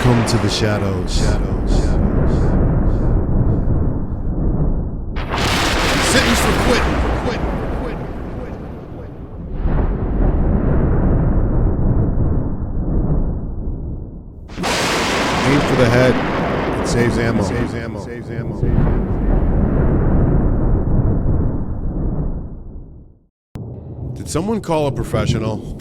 Welcome to the shadows. Sentence for quitting. Aim for the head. It saves ammo. Did someone call a professional?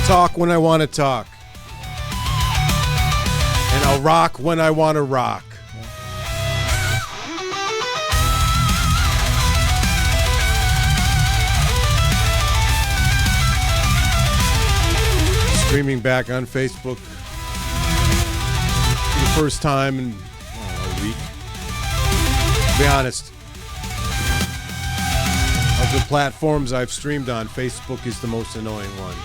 Talk when I want to talk, and I'll rock when I want to rock. Streaming back on Facebook for the first time in a week. To be honest, of the platforms I've streamed on, Facebook is the most annoying one.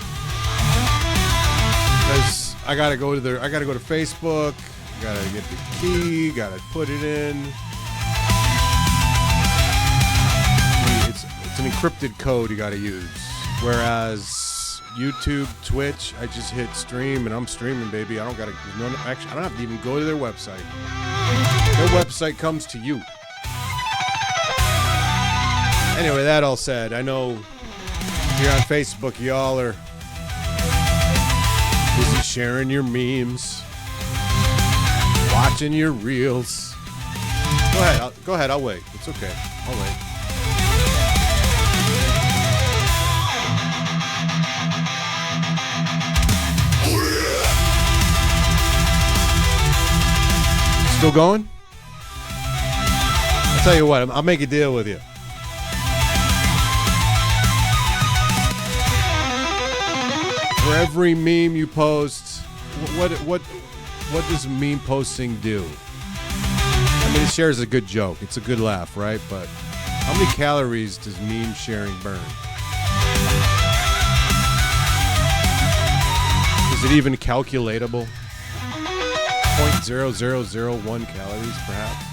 Because I gotta go to Facebook, gotta get the key, gotta put it in. It's an encrypted code you gotta use. Whereas YouTube, Twitch, I just hit stream and I'm streaming, baby. I don't have to even go to their website. Their website comes to you. Anyway, that all said, I know here on Facebook, y'all are busy sharing your memes, watching your reels. Go ahead, I'll wait. It's okay. I'll wait. Still going? I'll tell you what, I'll make a deal with you. For every meme you post, what does meme posting do? I mean, it shares a good joke. It's a good laugh, right? But how many calories does meme sharing burn? Is it even calculatable? 0.0001 calories, perhaps?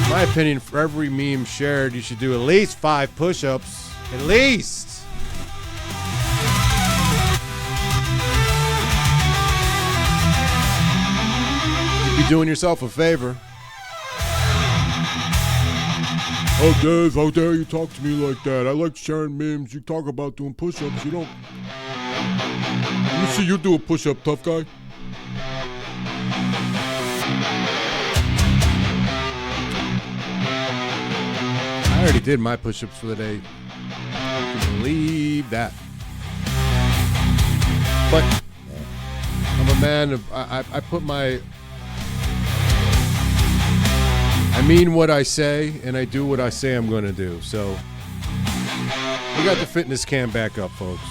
In my opinion, for every meme shared, you should do at least 5 push-ups. At least! You'd be doing yourself a favor. Oh, Dave, how dare you talk to me like that? I like sharing memes. You talk about doing push-ups. You don't... You see you do a push-up, tough guy. I already did my push-ups for the day. You can believe that. But I'm a man of... I put my... I mean what I say, and I do what I say I'm going to do. So, we got the fitness cam back up, folks.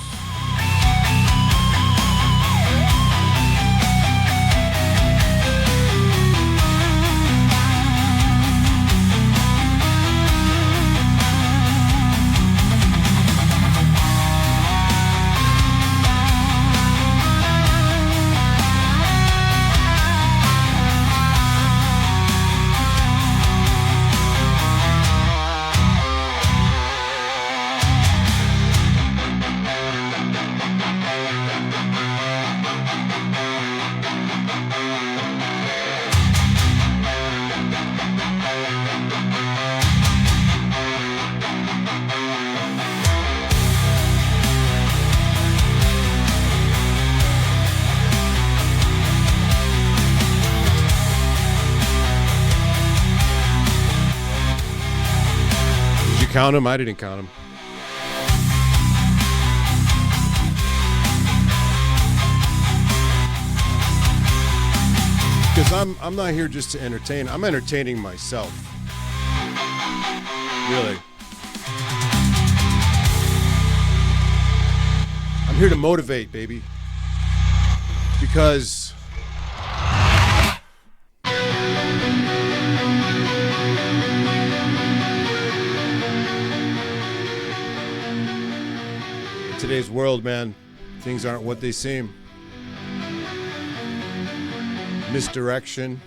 count them? I didn't count them. Because I'm not here just to entertain. I'm entertaining myself. Really. I'm here to motivate, baby. Because in today's world, man, things aren't what they seem. Misdirection,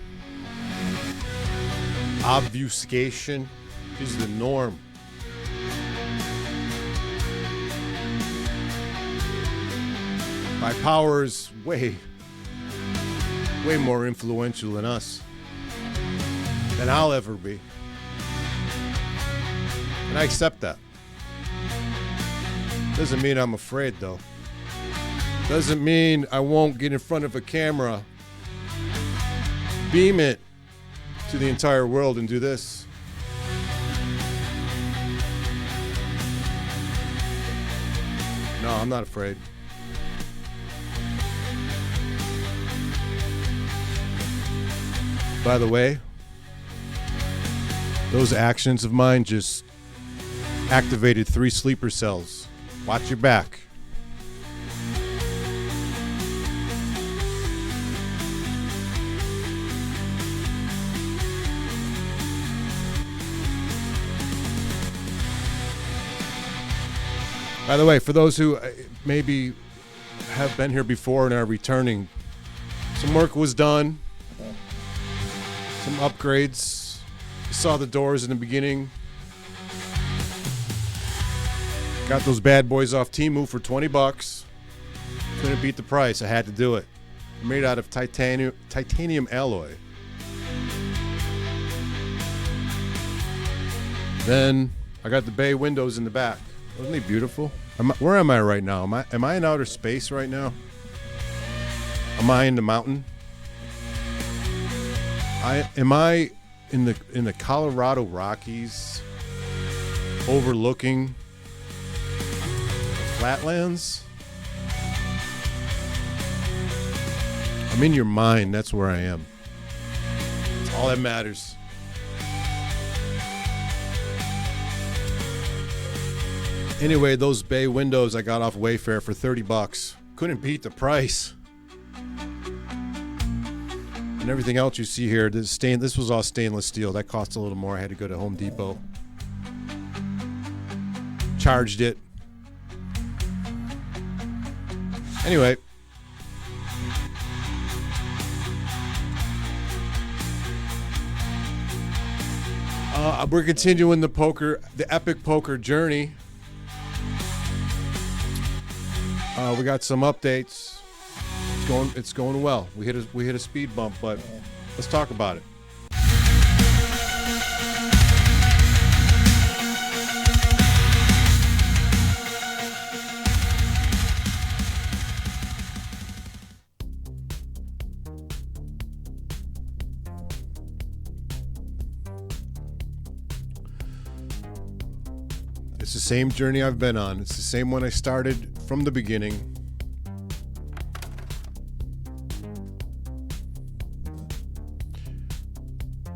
obfuscation is the norm. My power is way more influential than us, than I'll ever be. And I accept that. Doesn't mean I'm afraid, though. Doesn't mean I won't get in front of a camera, beam it to the entire world and do this. No, I'm not afraid. By the way, those actions of mine just activated 3 sleeper cells. Watch your back. By the way, for those who maybe have been here before and are returning, some work was done. Some upgrades. You saw the doors in the beginning. Got those bad boys off Temu for $20. Couldn't beat the price. I had to do it. Made out of titanium alloy. Then I got the bay windows in the back. Wasn't they beautiful? Where am I right now? Am I in outer space right now? Am I in the mountain? Am I in the Colorado Rockies, overlooking the flatlands? I'm in your mind. That's where I am. That's all that matters. Anyway, those bay windows I got off Wayfair for $30. Couldn't beat the price. And everything else you see here, this was all stainless steel. That cost a little more. I had to go to Home Depot. Charged it. Anyway. We're continuing the epic poker journey. We got some updates. It's going well. We hit a speed bump, but let's talk about it. It's the same journey I've been on. It's the same one I started from the beginning.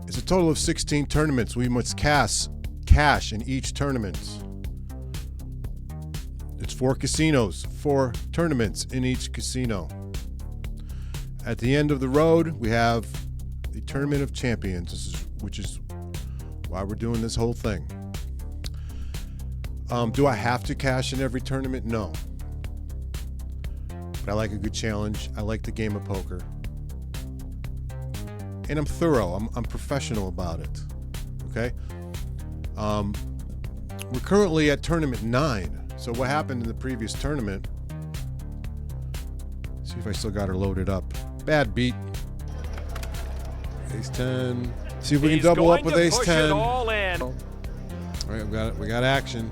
It's a total of 16 tournaments. We must cash in each tournament. It's 4 casinos, 4 tournaments in each casino. At the end of the road, we have the Tournament of Champions, which is why we're doing this whole thing. Do I have to cash in every tournament? No. But I like a good challenge. I like the game of poker. And I'm thorough. I'm professional about it. Okay? We're currently at tournament 9. So what happened in the previous tournament? See if I still got her loaded up. Bad beat. Ace 10. See if we can double up with Ace 10. All right, we got action.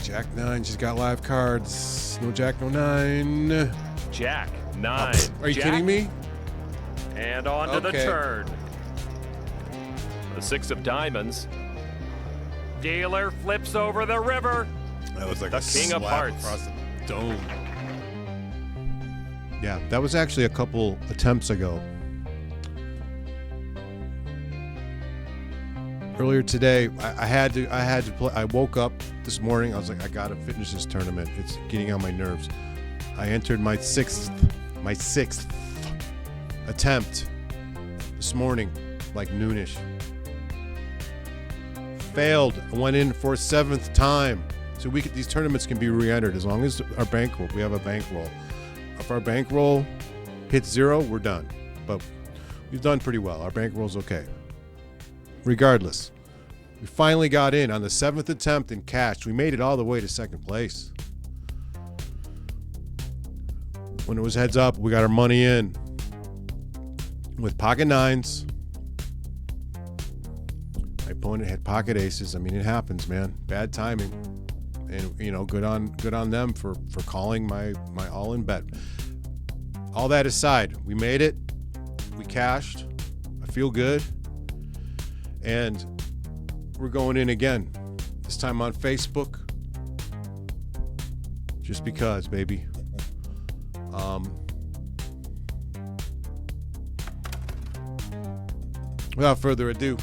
Jack 9. She's got live cards. No Jack, no 9. Jack 9. Are you kidding me? And on to the turn. The 6 of diamonds. Dealer flips over the river. That was like The a king of slap hearts. across the dome. Yeah, that was actually a couple attempts ago. Earlier today, I had to play. I woke up this morning. I was like, I gotta finish this tournament. It's getting on my nerves. I entered my sixth attempt this morning, like noonish. Failed. I went in for a 7th time. So these tournaments can be re-entered as long as our bankroll. We have a bankroll. If our bankroll hits 0, we're done. But we've done pretty well. Our bankroll's okay. Regardless, we finally got in on the 7th attempt and cashed. We made it all the way to 2nd place. When it was heads up, we got our money in with pocket 9s. My opponent had pocket aces. I mean, it happens, man. Bad timing. And, you know, good on them for calling my all-in bet. All that aside, we made it. We cashed. I feel good. And we're going in again. This time on Facebook. Just because, baby. Without further ado,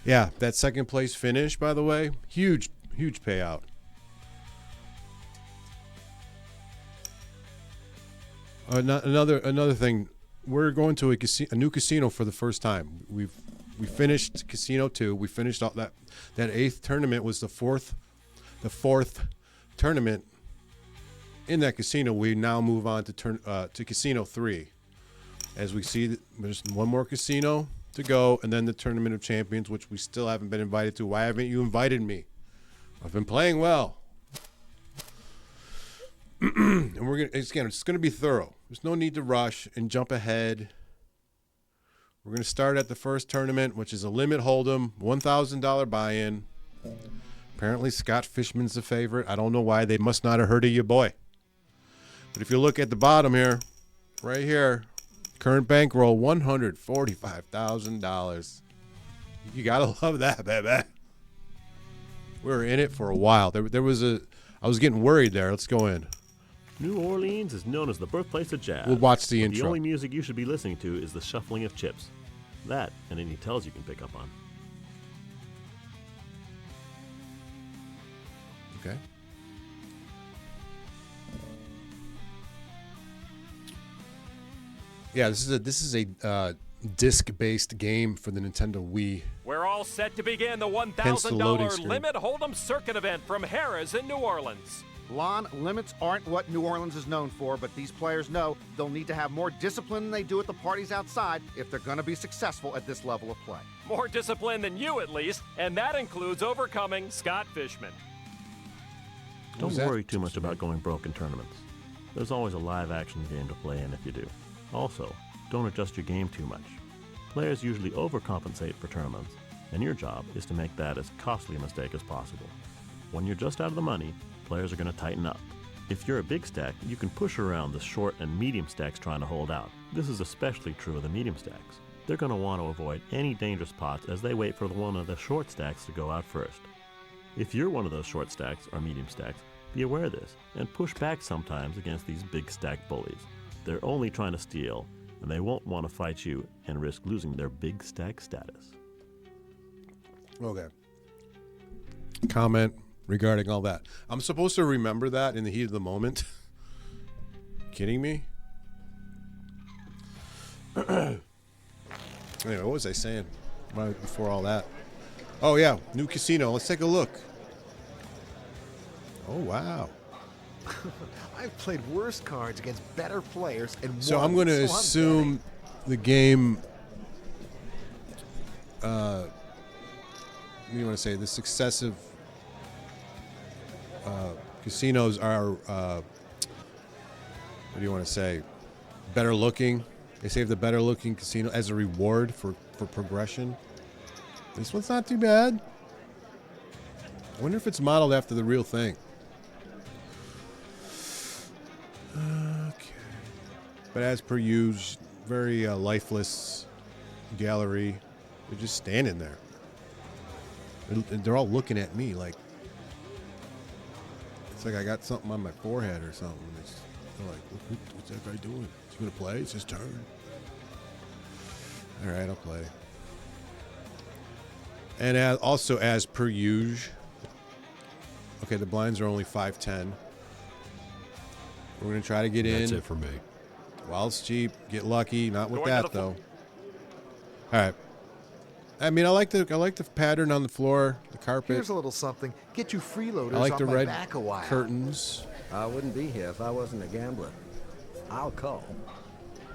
yeah, that 2nd place finish, by the way, huge payout. Another thing, we're going to a new casino for the first time. We finished Casino 2. We finished all that 8th tournament was the fourth tournament in that casino. We now move on to Casino 3. As we see, there's one more casino to go, and then the Tournament of Champions, which we still haven't been invited to. Why haven't you invited me? I've been playing well. And it's gonna be thorough. There's no need to rush and jump ahead. We're gonna start at the first tournament, which is a limit hold'em, $1,000 buy-in. Apparently Scott Fishman's the favorite. I don't know why. They must not have heard of your boy. But if you look at the bottom here, right here, current bankroll, $145,000. You gotta love that, baby. We were in it for a while. I was getting worried there. Let's go in. New Orleans is known as the birthplace of jazz. We'll watch the but intro. The only music you should be listening to is the shuffling of chips. That and any tells you can pick up on. Okay. Yeah, this is a disc-based game for the Nintendo Wii. We're all set to begin the Hence the loading $1,000 screen. limit hold'em circuit event from Harrah's in New Orleans. Lon, limits aren't what New Orleans is known for, but these players know they'll need to have more discipline than they do at the parties outside if they're going to be successful at this level of play. More discipline than you, at least, and that includes overcoming Scott Fishman. Don't was that? worry too much about going broke in tournaments. There's always a live action game to play in if you do. Also, don't adjust your game too much. Players usually overcompensate for tournaments, and your job is to make that as costly a mistake as possible. When you're just out of the money, players are going to tighten up. If you're a big stack, you can push around the short and medium stacks trying to hold out. This is especially true of the medium stacks. They're going to want to avoid any dangerous pots as they wait for one of the short stacks to go out first. If you're one of those short stacks or medium stacks, be aware of this and push back sometimes against these big stack bullies. They're only trying to steal, and they won't want to fight you and risk losing their big stack status. Okay. Comment regarding all that. I'm supposed to remember that in the heat of the moment. Kidding me? Anyway, what was I saying right before all that? Oh yeah, new casino. Let's take a look. Oh wow. I've played worse cards against better players and So won, I'm going to so I'm assume the game. What do you want to say? The successive casinos are. What do you want to say? Better looking. They save the better looking casino as a reward for progression. This one's not too bad. I wonder if it's modeled after the real thing. Okay. But as per usual, very lifeless gallery. They're just standing there. They're all looking at me like it's like I got something on my forehead or something. They're like, what's that guy doing? Is he gonna play? It's his turn. All right, I'll play. And also as per usual. Okay, the blinds are only 5-10. We're gonna try to get in. That's it for me. While it's cheap, get lucky. Not with Going to that the though. All right. I mean, I like the pattern on the floor, the carpet. Here's a little something. Get you freeloaders I like off the my red back a while. curtains. I wouldn't be here if I wasn't a gambler. I'll call.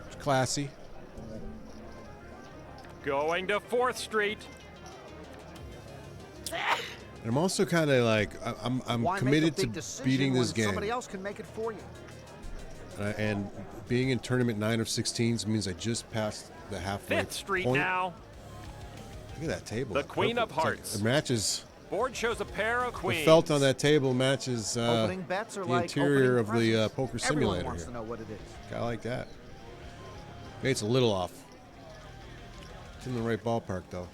It's classy. Going to 4th Street. And I'm also kind of like I'm Why committed make a big to decision beating this when game. Somebody else can make it for you. And being in tournament 9 of 16s means I just passed the halfway 5th Street point. now. Look at that table. The Queen of Purple. It's like- Hearts. it matches. Board shows a pair of The queens. felt on that table matches Opening bets are the like interior of opening the presents. poker Everyone simulator wants here. to know what it is. I like that. Maybe it's a little off. It's in the right ballpark though.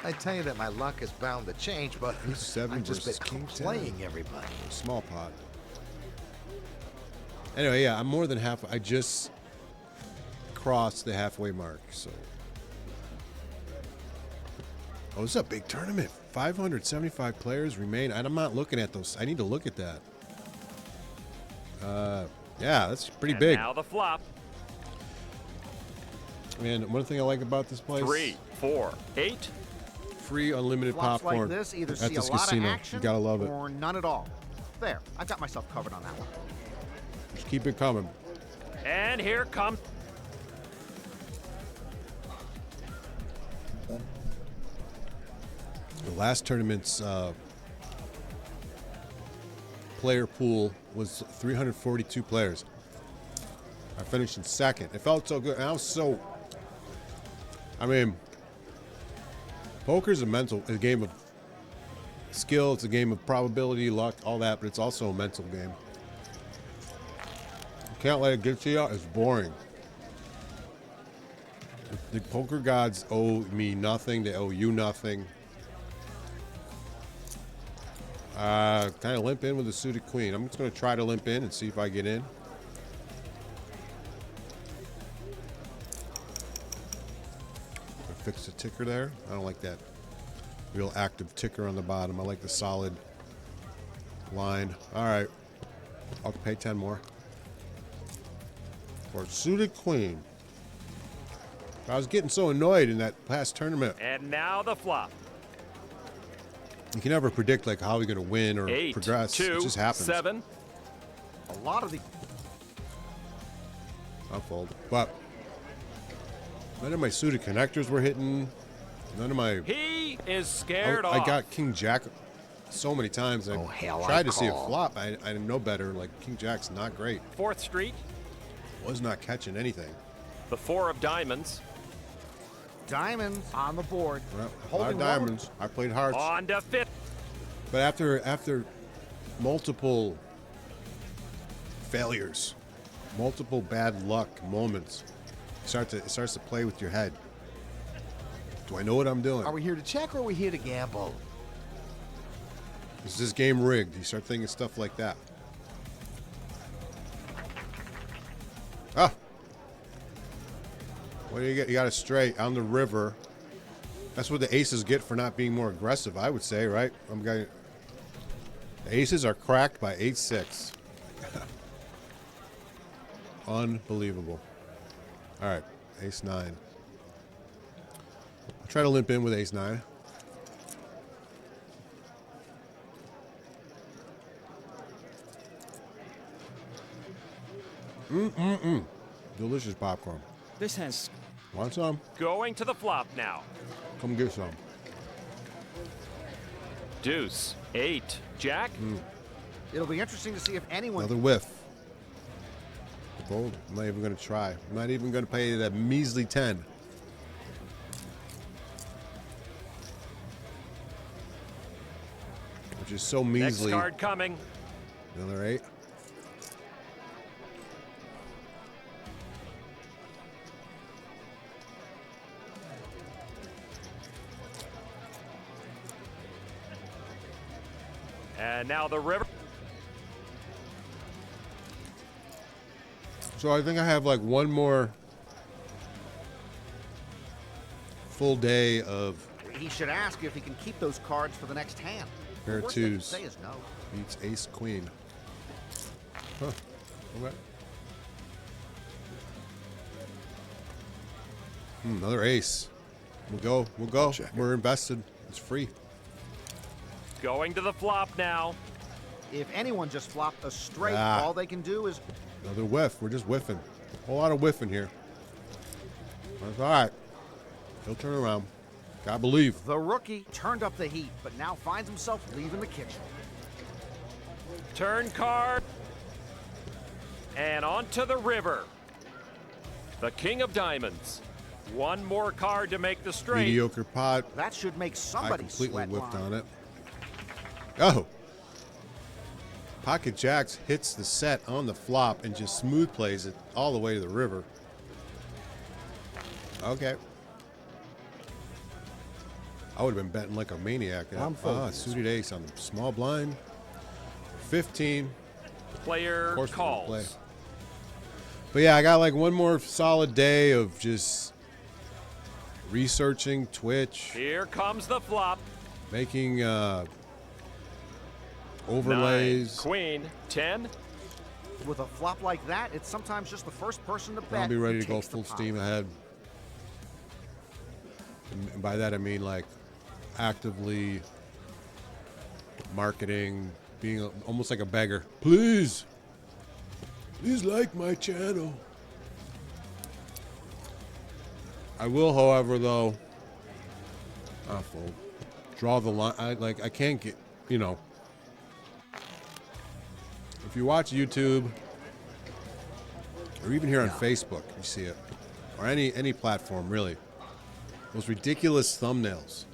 I tell you that my luck is bound to change, but King 7 I've just versus been King 10. playing everybody. Small pot. Anyway, yeah, I'm more than half. I just crossed the halfway mark, so. Oh, this is a big tournament. 575 players remain. I'm not looking at those. I need to look at that. Yeah, that's pretty And big. now the flop. And one thing I like about this place: 3, 4, 8. free unlimited Flops popcorn like this either at see a this lot casino. of action You gotta love it. or none at all. There, I got myself covered on that one. Just keep it coming. And here comes The last tournament's player pool was 342 players. I finished in second. It felt so good. And I was so. I mean, poker's a game of skill. It's a game of probability, luck, all that, but it's also a mental game. You can't let it get to you. It's boring. The poker gods owe me nothing. They owe you nothing. Kind of limp in with a suited queen. I'm just going to try to limp in and see if I get in. Fix the ticker there. I don't like that real active ticker on the bottom. I like the solid line. All right. I'll pay 10 more. For suited queen. I was getting so annoyed in that past tournament. and now the flop. You can never predict like how you're going to win or 8, progress. 2, It just happens. 7. A lot of the I'll fold. But none of my suited connectors were hitting. None of my. He is scared I off. got King Jack so many times. I Oh, hell, I tried to see a call. flop. I didn't know better. Like King Jack's not great. 4th Street. Was not catching anything. The 4 of diamonds. diamonds on the board. Well, a lot Holding of diamonds. I played hearts. On to 5th. But after multiple failures, multiple bad luck moments, it starts to play with your head. Do I know what I'm doing? Are we here to check or are we here to gamble? Is this game rigged? You start thinking stuff like that. Ah. What do you get? You got a straight on the river. That's what the aces get for not being more aggressive, I would say, right? The aces are cracked by 8-6. Unbelievable. All right, ace 9. I'll try to limp in with ace 9. Delicious popcorn. This has Want some? Going to the flop now. Come get some. Deuce. 8. Jack. It'll be interesting to see if anyone Another whiff. Fold. I'm not even going to try. I'm not even going to pay that measly 10. just so Next measly. card coming. Another 8. And now the river. So I think I have like one more full day of He should ask if he can keep those cards for the next hand. pair The of worst they can twos. say is no. Beats ace queen. Huh. Okay. Another ace. We'll go. We'll go. We're invested. It's free. Going to the flop now. If anyone just flopped a straight, Ah. all they can do is Another whiff. We're just whiffing. A whole lot of whiffing here. That's all right. He'll turn around. Gotta believe. the rookie turned up the heat, but now finds himself leaving the kitchen. Turn card. And onto the river. The king of diamonds. One more card to make the straight. Mediocre pot. That should make I somebody completely sweat whiffed line. on it. Oh. Pocket Jacks hits the set on the flop and just smooth plays it all the way to the river. Okay. I would have been betting like a maniac. I'm focused. Suited ace on the small blind. 15. Player Of course we're gonna play. calls. But yeah, I got like one more solid day of just researching Twitch, Here comes the flop. making Nine, overlays. queen, 10. With a flop like that, it's sometimes just the first person to bet. I'll be ready who to go takes the full pot. steam ahead. And by that I mean like actively marketing, being almost like a beggar. Please like my channel. I will, however, though, fold. Draw the line. I can't get, you know. If you watch YouTube or even here on Facebook, you see it, or any platform really, those ridiculous thumbnails.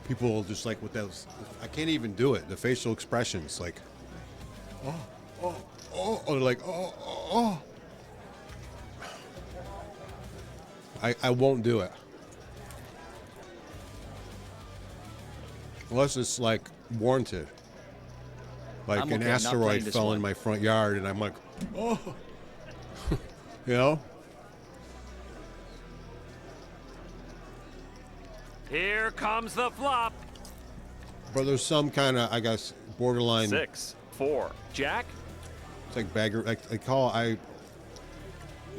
People just like with those, I can't even do it. The facial expressions, like, or like, I won't do it. Unless it's like warranted. Like I'm an okay, I'm not asteroid playing this fell in one. my front yard and I'm like, oh. You know? Here comes the flop. But there's some kind of, I guess, borderline. 6, 4, jack. It's like bagger. Like they call the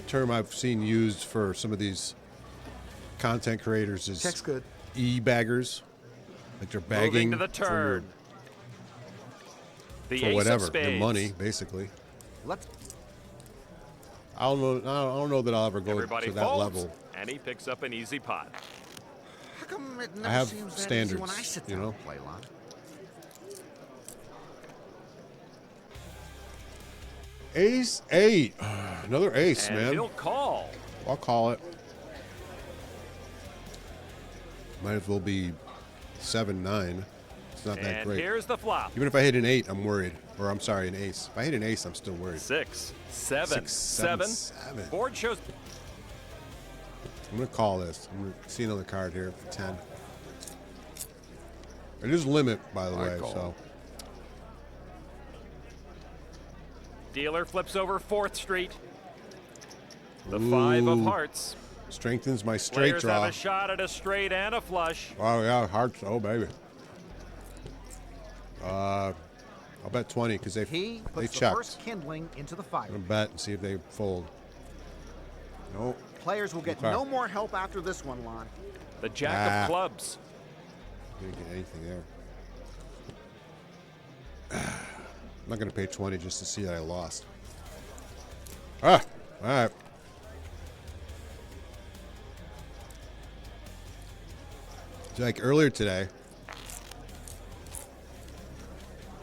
term I've seen used for some of these content creators is Check's good. e-baggers. Like they're Moving bagging to the turn. The for ace whatever, of spades. your money, basically. Let's I don't know that I'll ever go Everybody to that folds, level. and he picks up an easy pot. How come it never I have seems that easy standards, when I sit you down know? and play line? Ace 8. Another ace, And man. he'll call. I'll call it. Might as well be 7-9. It's not that And great. here's the flop. Even if I hit an 8, I'm worried. Or I'm sorry, an ace. If I hit an ace, I'm still worried. 6, 7, 6, 7. 7. Board shows I'm going to call this. I'm going to see another card here for 10. It is limit, by the way, so. dealer flips over 4th Street. The 5 of Ooh. hearts. Strengthens my straight Players draw. have a shot at a straight and a flush. Oh, yeah, hearts. Oh, baby. I'll bet 20 because they He puts the checked. first kindling into the fire. I'm going to bet and see if they fold. Nope. Players will get Okay. no more help after this one, Lon. The jack Ah. of clubs. Didn't get anything there. I'm not going to pay 20 just to see that I lost. All right. So like earlier today,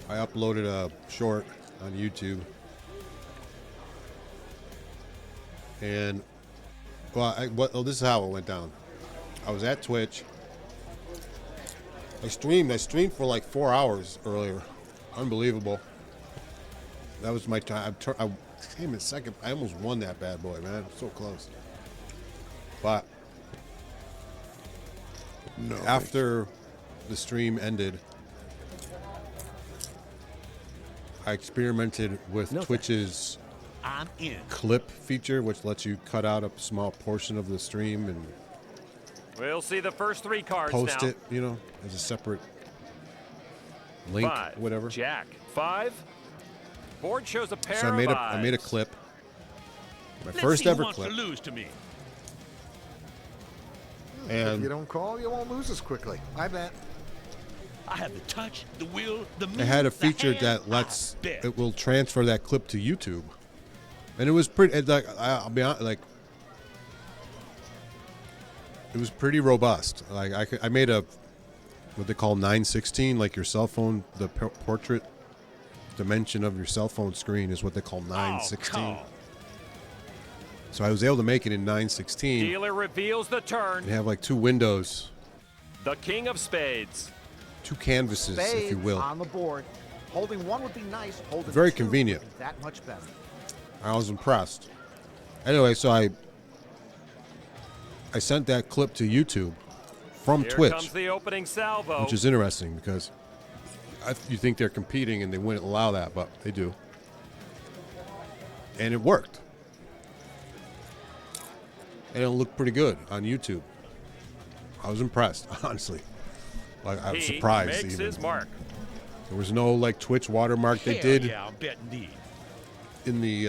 I uploaded a short on YouTube. And, well, this is how it went down. I was at Twitch. I streamed for like 4 hours earlier. Unbelievable. That was my time. I came in second. I almost won that bad boy, man. So close. But No. after the stream ended, I experimented with Twitch's I'm in. clip feature, which lets you cut out a small portion of the stream and We'll see the first 3 cards post now. it, you know, as a separate link, 5, whatever. Jack. 5. Board shows a pair So I made a clip. My first ever clip. To lose to me. If And you don't call, you won't lose as quickly. I bet. I have the touch, the will, the it move, had a the feature hand. that lets I bet. it will transfer that clip to YouTube, and it was pretty. Like I'll be honest, like it was pretty robust. Like I made a what they call 916, like your cell phone, the portrait dimension of your cell phone screen is what they call 916. Oh, So I was able to make it in 916 Dealer reveals the turn. and have like 2 windows, The king of spades. 2 canvases, if you Spades will. on the board. Holding one would be nice. Holding Very 2 convenient. would be that much better. I was impressed. Anyway, so I sent that clip to YouTube from Here Twitch, comes the opening salvo. which is interesting because you think they're competing and they wouldn't allow that, but they do. And it worked. And it looked pretty good on YouTube. I was impressed, honestly. Like I was He surprised makes even. his mark. There was no like Twitch watermark they hell did Yeah, I'll bet indeed. in the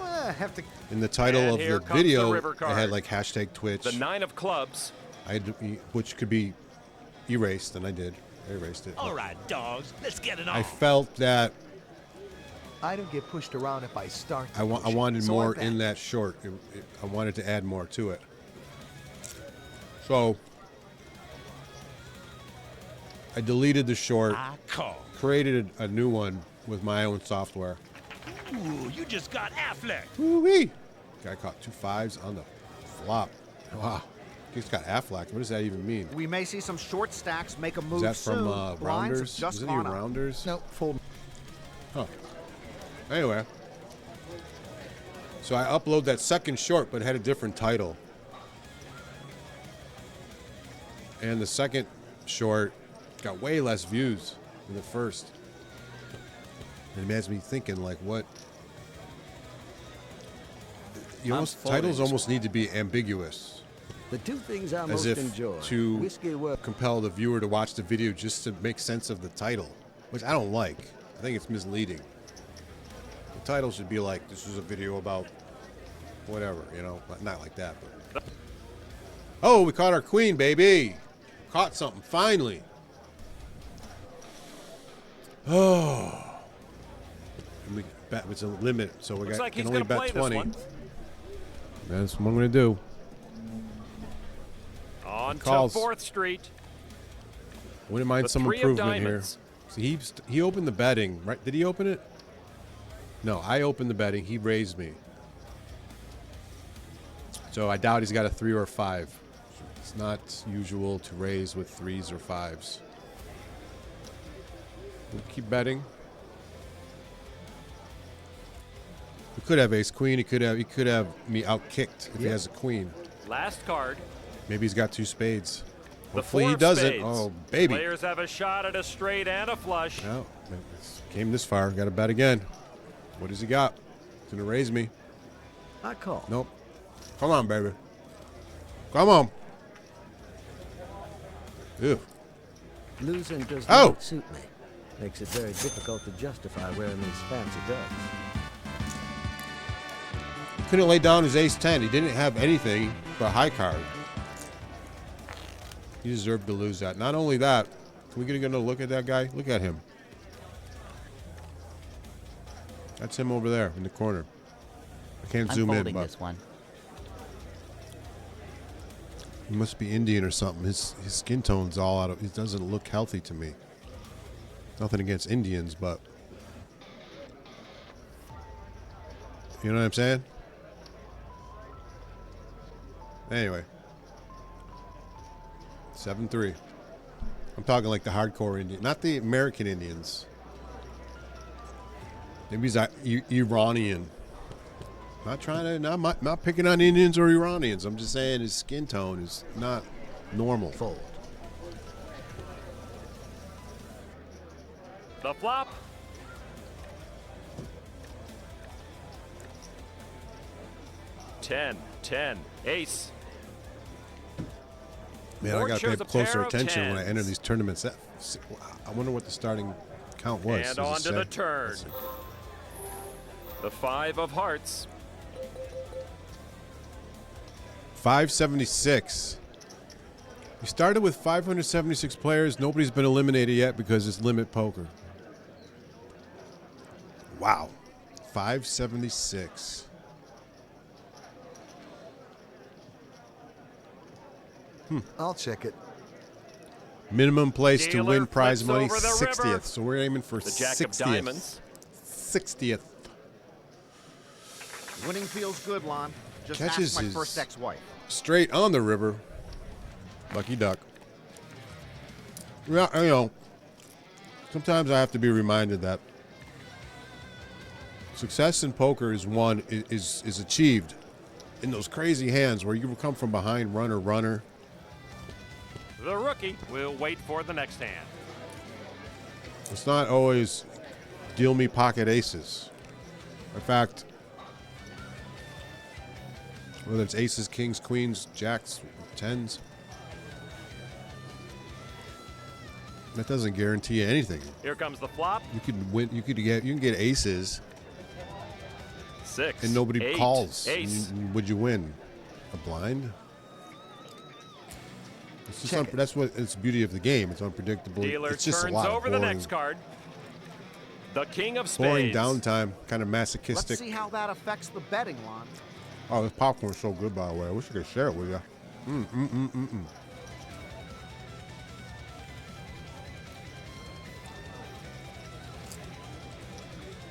Have to. in the title And of here the comes the video. river It card. had like hashtag Twitch. The 9 of clubs. I had to, which could be erased, and I did. I erased it. All right, dogs, let's get it on. I felt that I don't get pushed around if I start. I wanted more in that short. I wanted to add more to it. So I deleted the short, I call. created a new one with my own software. Ooh, you just got Affleck. Woo-wee! Guy caught 2 5s on the flop. Wow. He's got Affleck. What does that even mean? We may see some short stacks make a move Is that soon. from Blinds Rounders? just Is it gone up. Rounders? No, fold. Huh. Anyway. So I upload that second short, but it had a different title. And the second short got way less views than the first. And it has me thinking, like, what? Titles almost need to be ambiguous, The 2 things I as most if enjoy. to Whiskey work. compel the viewer to watch the video just to make sense of the title, which I don't like. I think it's misleading. The title should be like, this is a video about whatever, you know, but not like that. But. Oh, we caught our queen, baby. Caught something, finally. Oh. And we bet it's a limit, so we Looks like can he's only gonna play bet this 20. one. That's what I'm going to do. On to Calls. 4th Street. Wouldn't mind The some 3 of improvement here. diamonds. See, he opened the betting, right? Did he open it? No, I opened the betting. He raised me. So I doubt he's got a 3 or a 5. It's not usual to raise with 3s or 5s. We'll keep betting. He could have ace queen. He could have me outkicked if he has a queen. Last card. Maybe he's got 2 spades. The Hopefully 4 he of doesn't. spades. Oh, baby. Players have a shot at a straight and a flush. No, came this far. Got to bet again. What does he got? He's going to raise me. I call. Nope. Come on, baby. Come on. Ew. Losing does Oh! not suit me. Makes it very difficult to justify wearing these fancy ducks. Couldn't lay down his ace-10. He didn't have anything but a high card. He deserved to lose that. Not only that, can we get another look at that guy? Look at him. That's him over there in the corner. I can't I'm zoom in, folding but this one. he must be Indian or something. His skin tone's all out of. He doesn't look healthy to me. Nothing against Indians, but you know what I'm saying? Anyway, 7-3. I'm talking like the hardcore Indian, not the American Indians. Maybe he's Iranian. Not trying to, not picking on Indians or Iranians. I'm just saying his skin tone is not normal. Fold. The flop. Ten, ace. Man, I Board got to shows pay a closer pair of attention when I tens. enter these tournaments. I wonder what the starting count was. And Does it on to say? the turn. Let's see. The 5 of hearts. 576. We started with 576 players. Nobody's been eliminated yet because it's limit poker. Wow. 576. I'll check it. Minimum place to Dealer win prize flips money, over the 60th. river. So we're aiming for The jack 60th. of diamonds. 60th. Winning feels good, Lon. Just Catches ask my his- first ex-wife. Straight on the river. Lucky duck. Yeah, you know, sometimes I have to be reminded that success in poker is achieved in those crazy hands where you come from behind, runner. The rookie will wait for the next hand. It's not always deal me pocket aces. In fact, whether it's aces, kings, queens, jacks, tens, that doesn't guarantee you anything. Here comes the flop. You could win. You can get aces, 6. and nobody 8, calls. Ace. Would you win? A blind? It's just Check it. that's what it's the beauty of the game. It's unpredictable. Dealer it's just a turns lot over of the boring, next card. The king of boring spades. downtime, kind of Let's masochistic. see how that affects the betting, Lon. Oh, this popcorn's so good, by the way. I wish I could share it with you.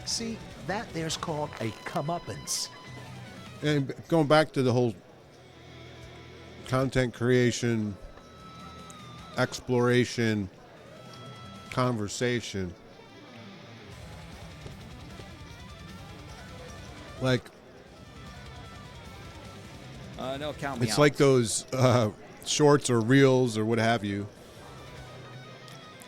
See, that there's called a comeuppance. And going back to the whole content creation, exploration, conversation, like No, count me it's out. like those shorts or reels or what have you,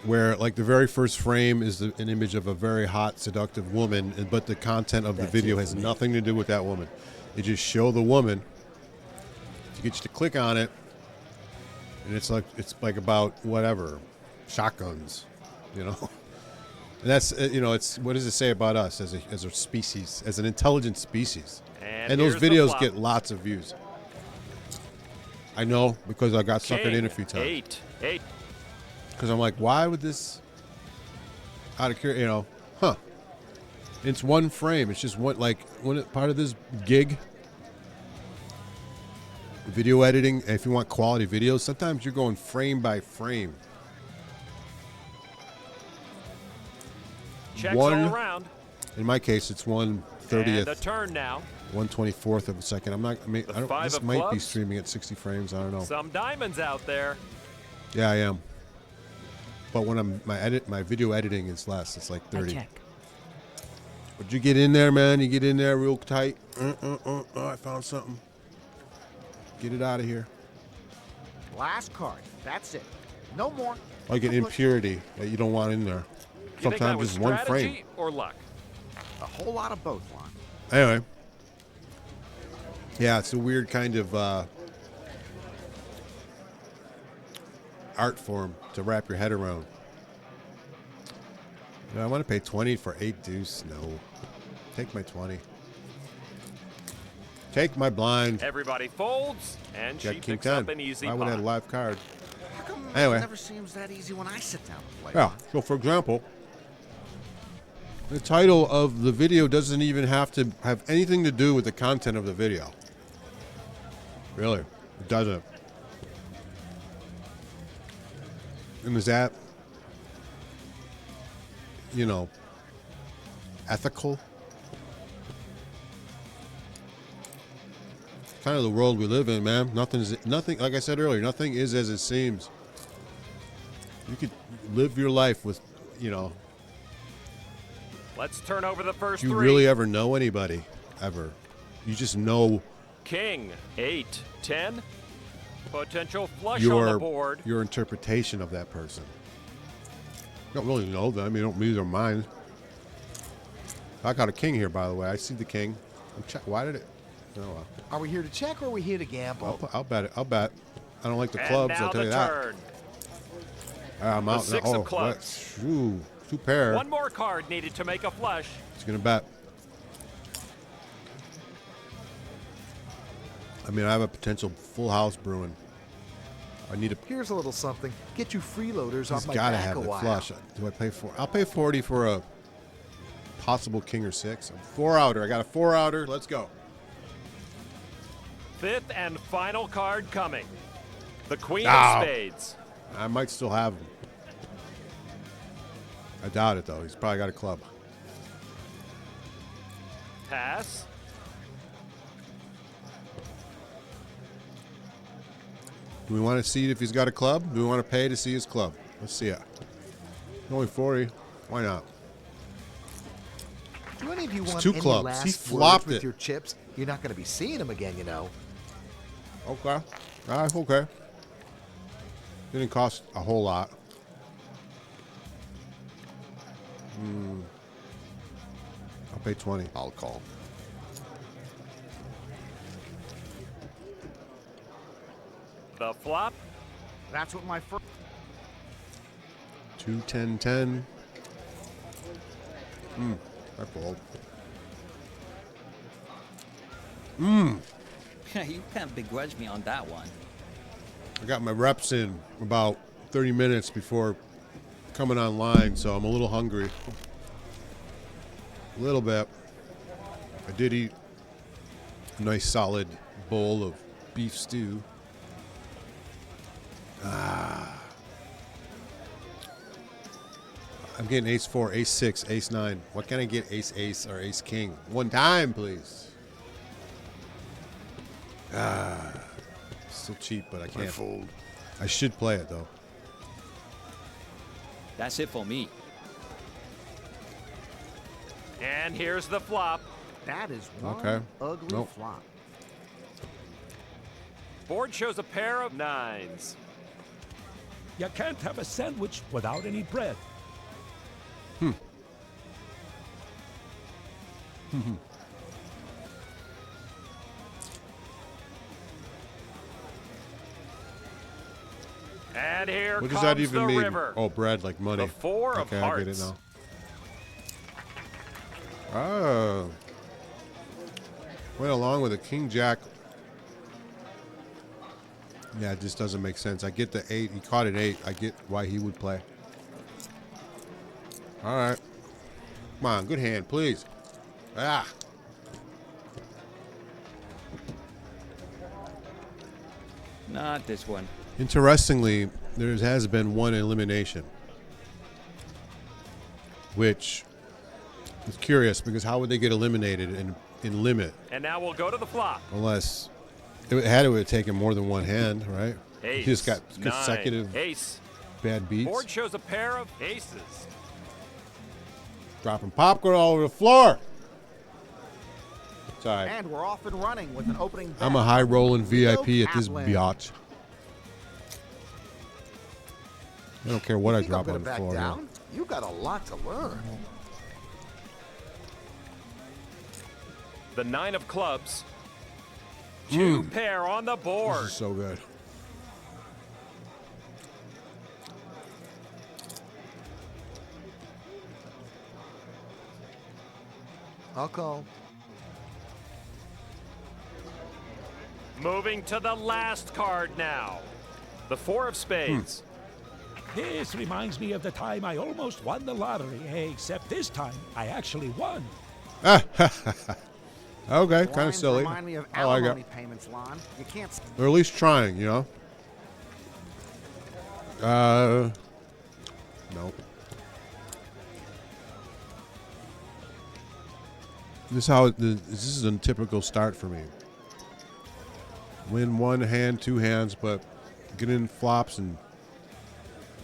where like the very first frame is an image of a very hot, seductive woman, but the content of the That's video it has for me. nothing to do with that woman. They just show the woman to get you to click on it, and it's like about whatever, shotguns, you know. And that's it's what does it say about us as a species, as an intelligent species? And those here's the videos flop. get lots of views. I know because I got suckered King, in a few times. 8. Because I'm like, why would this? Out of curiosity, It's one frame. It's just one part of this gig. Video editing. If you want quality videos, sometimes you're going frame by frame. Checks One- all around. In my case, it's 1/30th, And a turn now. 1/24th of a second. I'm not. I mean, The I don't. five This of might be clubs. streaming at 60 frames. I don't know. Some diamonds out there. Yeah, I am. But when my video editing is less. It's like 30. But you get in there, man. You get in there real tight. Oh, I found something. Get it out of here. Last card. That's it. No more. Like an impurity that you don't want in there. You think that Sometimes was just one strategy frame. or luck? A whole lot of both, Lon. Anyway. Yeah, it's a weird kind of art form to wrap your head around. Do I want to pay 20 for 8 deuce? No. Take my 20. Take my blind. Everybody folds, and she Got king picks 10. up an easy I would have pot. a live card. How come Anyway. it never seems that easy when I sit down to play? Yeah. Lon? So, for example, the title of the video doesn't even have to have anything to do with the content of the video. Really, it doesn't. And is that, ethical? Kind of the world we live in, man. Nothing. Like I said earlier, nothing is as it seems. You could live your life with, you know. Let's turn over the first Do you three. really ever know anybody? Ever? You just know King, 8, 10. Potential flush on the board. your interpretation of that person. You don't really know them. You don't read their mind. I got a king here, by the way. I see the king. Why did it? Oh, well. Are we here to check or are we here to gamble? I'll bet it. I'll bet. I don't like the And clubs. now I'll tell the you turn. that. I'm out. The 6 of clubs. Ooh, 2 pair. One more card needed to make a flush. He's gonna bet. I mean, I have a potential full house brewing. I need a. Here's a little something. Get you freeloaders He's off my gotta back have a the while. flush. Do I pay for? I'll pay 40 for a possible king or 6. A 4-outer. I got a 4-outer. Let's go. 5th and final card coming. The Queen Ow. of Spades. I might still have him. I doubt it though. He's probably got a club. Pass. Do we want to see if he's got a club? Do we want to pay to see his club? Let's see it. Only 40. Why not? Do any of you want 2 any clubs. last He words flopped with it. your chips? You're not going to be seeing them again, you know. Okay. Okay. Didn't cost a whole lot. I'll pay 20. I'll call. The flop. That's what my first. 2, 10, 10. I fold. You can't begrudge me on that one. I got my reps in about 30 minutes before coming online, so I'm a little hungry. A little bit. I did eat a nice solid bowl of beef stew. I'm getting ace 4, ace 6, ace 9. What can I get ace ace or ace king? One time, please. Still cheap, but I can't fold. I should play it though. That's it for me. And here's the flop. That is one Okay. ugly Nope. flop. Board shows a pair of 9s. You can't have a sandwich without any bread. And here What comes does that even the mean? river. Oh, bread, like money. The 4 of Okay, I get it hearts. now. Oh. Went along with a king jack. Yeah, it just doesn't make sense. I get the 8. He caught an 8. I get why he would play. All right. Come on, good hand, please. Ah. Not this one. Interestingly, there has been one elimination, which is curious because how would they get eliminated in limit And now we'll go to the flop. unless it had to have taken more than one hand, right? Ace. He just got 9, consecutive ace. bad beats. Board shows a pair of aces. Dropping popcorn all over the floor. It's all right. And we're off and running with an opening bet. I'm a high rolling VIP Leo at this Kaplan. biatch. I don't care what I Think I'm drop gonna on the back floor. now. down? You got a lot to learn. The 9 of clubs. 2 pair on the This board. is so good. I'll call. Moving to the last card now. The 4 of spades. This reminds me of the time I almost won the lottery, except this time I actually won. Okay, kind of Lines silly. Remind me of I like alimony it. payments, Lon. You can't. They're at least trying, you know? Nope. This is a typical start for me. Win one hand, 2 hands, but get in flops and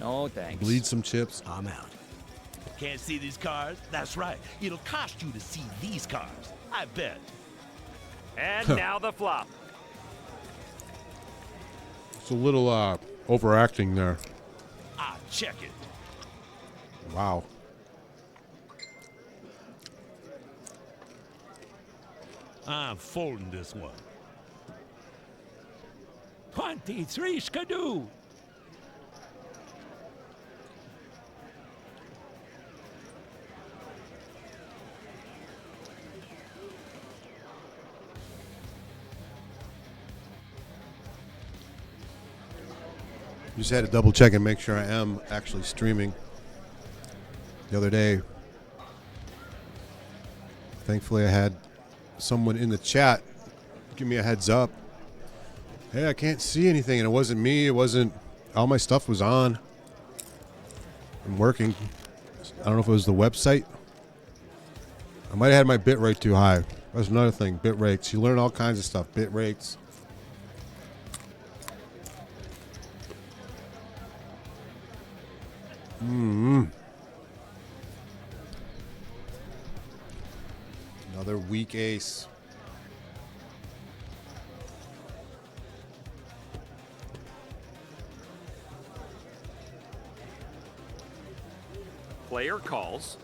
No thanks. Bleed some chips. I'm out. Can't see these cards? That's right. It'll cost you to see these cards. I bet. And now the flop. It's a little overacting there. Ah, check it. Wow. I'm folding this one. 23 skidoo. Just had to double check and make sure I am actually streaming. The other day, thankfully I had someone in the chat give me a heads up. Hey, I can't see anything, and it wasn't me. It wasn't. All my stuff was on and working. I don't know if it was the website. I might have had my bit rate too high. That's another thing. Bit rates. You learn all kinds of stuff. Bit rates. Another weak ace. Player calls.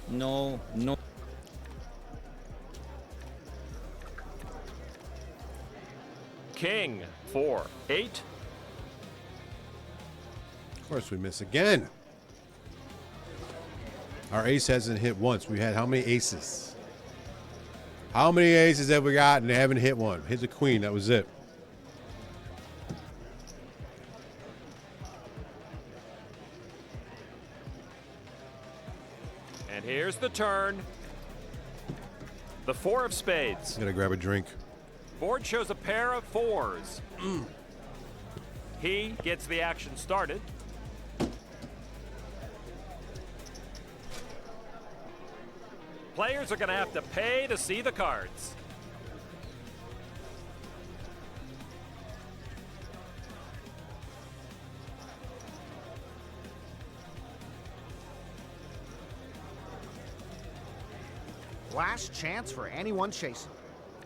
No. King 4, 8. Of course we miss again. Our ace hasn't hit once. We had how many aces? How many aces have we got and they haven't hit one? Hit the queen. That was it. And here's the turn. The 4 of spades. Gotta grab a drink. Board shows a pair of 4s. He gets the action started. Players are going to have to pay to see the cards. Last chance for anyone chasing.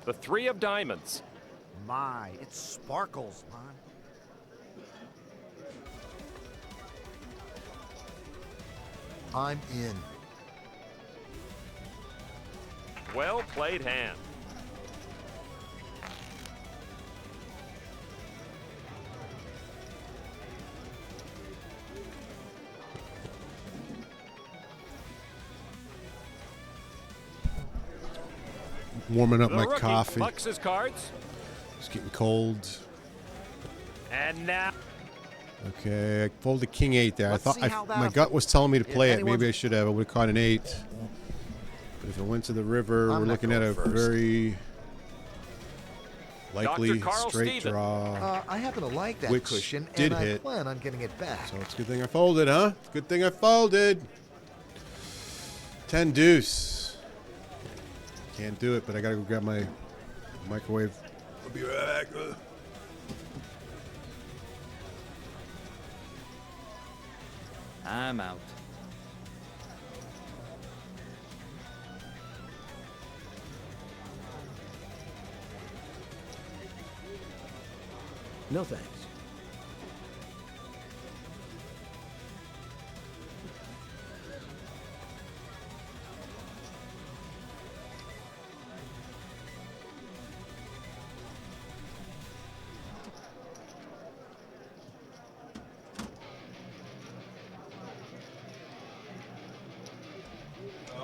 The 3 of diamonds. My, it sparkles, man. I'm in. Well played hand. Warming up The my rookie coffee. plucks his cards. It's getting cold. And now Okay, I folded king 8 there. Let's I see thought how my that gut was telling me to If play it. anyone's- Maybe I should have. I would have caught an 8. But if it went to the river, I'm we're not looking at going a first. very likely Carl straight Steven. draw. I happen to like that Which cushion, did and I hit. plan on getting it back. So it's a good thing I folded, huh? Good thing I folded. 10 deuce. Can't do it, but I gotta go grab my microwave. I'll be right back. I'm out. No thanks.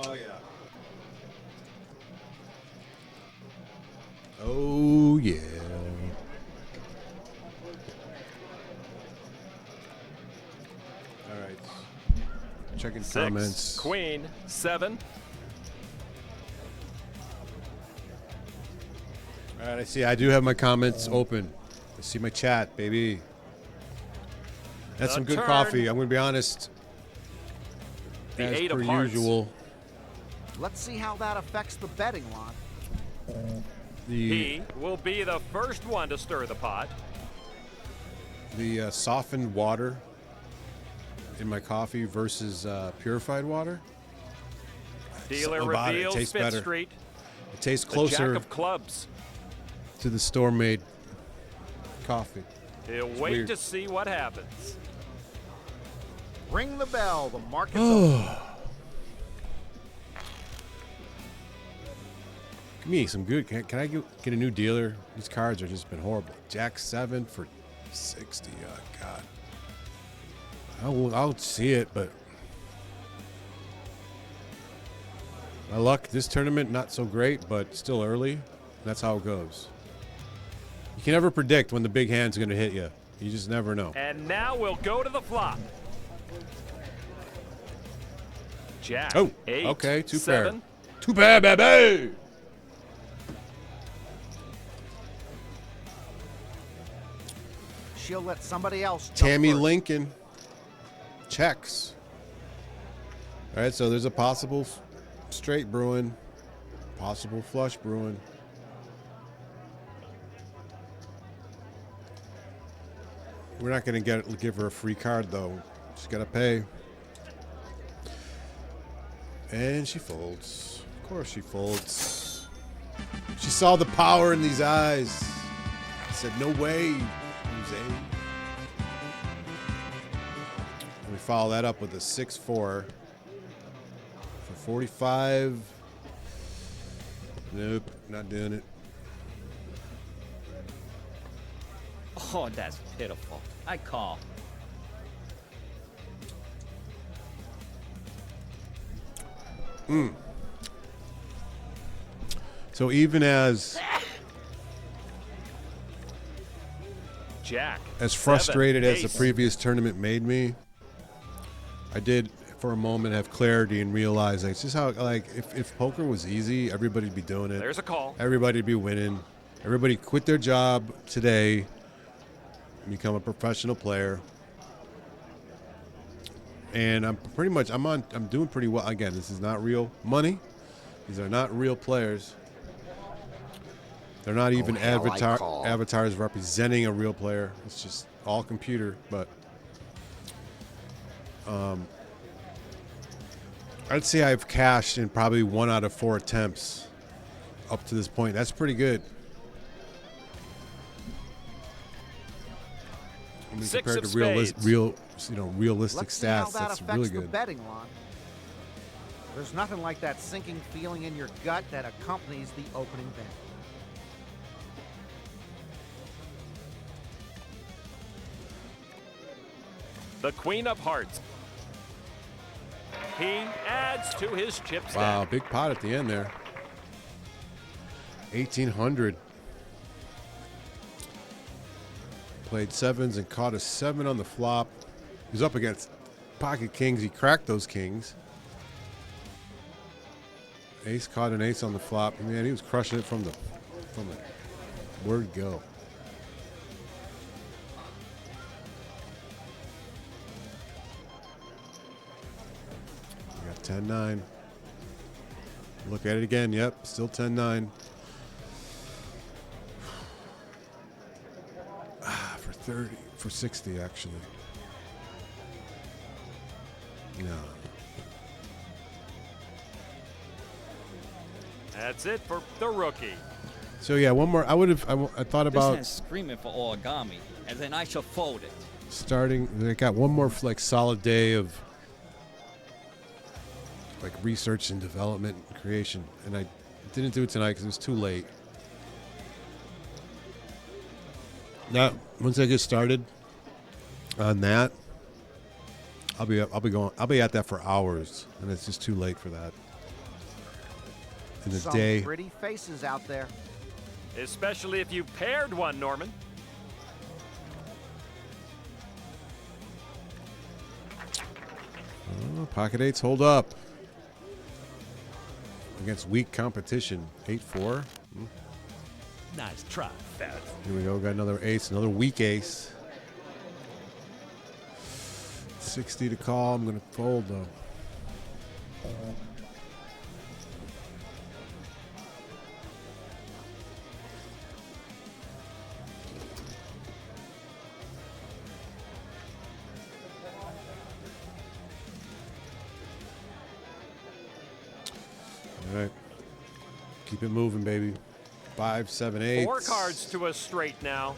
Oh, yeah. Oh, yeah. All right. Checking 6, comments. queen, 7. All right, I see. I do have my comments open. I see my chat, baby. That's The some good turn. coffee. I'm going to be honest. The as 8 per of hearts. usual. Let's see how that affects the betting line. He will be the first one to stir the pot. The softened water in my coffee versus purified water. Dealer Something about it. It reveals tastes Fifth better. Street. It tastes The closer Jack of clubs. to the store-made coffee. He'll It's wait weird. to see what happens. Ring the bell. The market's open. Give me some good. Can I get a new dealer? These cards are just been horrible. Jack 7 for 60. Oh, God. I'll see it, but my luck this tournament not so great, but still early. That's how it goes. You can never predict when the big hand's going to hit you. You just never know. And now we'll go to the flop. Jack. Oh, 8, okay, 2 7. pair. 2 pair, baby. She'll let somebody else jump Tammy first. Lincoln checks. All right, so there's a possible straight brewing, possible flush brewing. We're not going to give her a free card, though. She's got to pay. And she folds. Of course she folds. She saw the power in these eyes. Said, no way, Jose. We follow that up with a 6-4 for 45. Nope, not doing it. Oh, that's pitiful. I call. So even as Jack. frustrated 7, as the ace. previous tournament made me, I did for a moment have clarity and realize like, it's just how, like, if poker was easy, everybody'd be doing it. There's a call. Everybody'd be winning. Everybody quit their job today and become a professional player. And I'm doing pretty well. Again, this is not real money. These are not real players. They're not even hell, I call. avatars representing a real player. It's just all computer. But I'd say I've cashed in probably 1 out of 4 attempts up to this point. That's pretty good. I mean, 6 compared of to realistic Let's see how stats, that that's affects really the good. betting line. There's nothing like that sinking feeling in your gut that accompanies the opening bet. The Queen of Hearts. He adds to his chip stack. Wow, big pot at the end there. 1,800. Played 7s and caught a 7 on the flop. He was up against pocket kings. He cracked those kings. Ace caught an ace on the flop. Man, he was crushing it from the word go. We got 10-9. Look at it again. Yep, still 10-9. For 30, for 60 actually. No. That's it for the rookie. So yeah, one more. I thought This about hand's screaming for origami, and then I shall fold it. starting. They got one more like solid day of like research and development and creation, and I didn't do it tonight because it was too late. Now, once I get started on that, I'll be at that for hours, and it's just too late for that. In the Some day. pretty faces out there. Especially if you paired one, Norman. Oh, pocket eights hold up against weak competition. 8-4. Nice try, Fat. Here we go. Got another ace, another weak ace. 60 to call. I'm going to fold though. All right. Keep it moving, baby. 5, 7, 8. 4 cards to a straight now.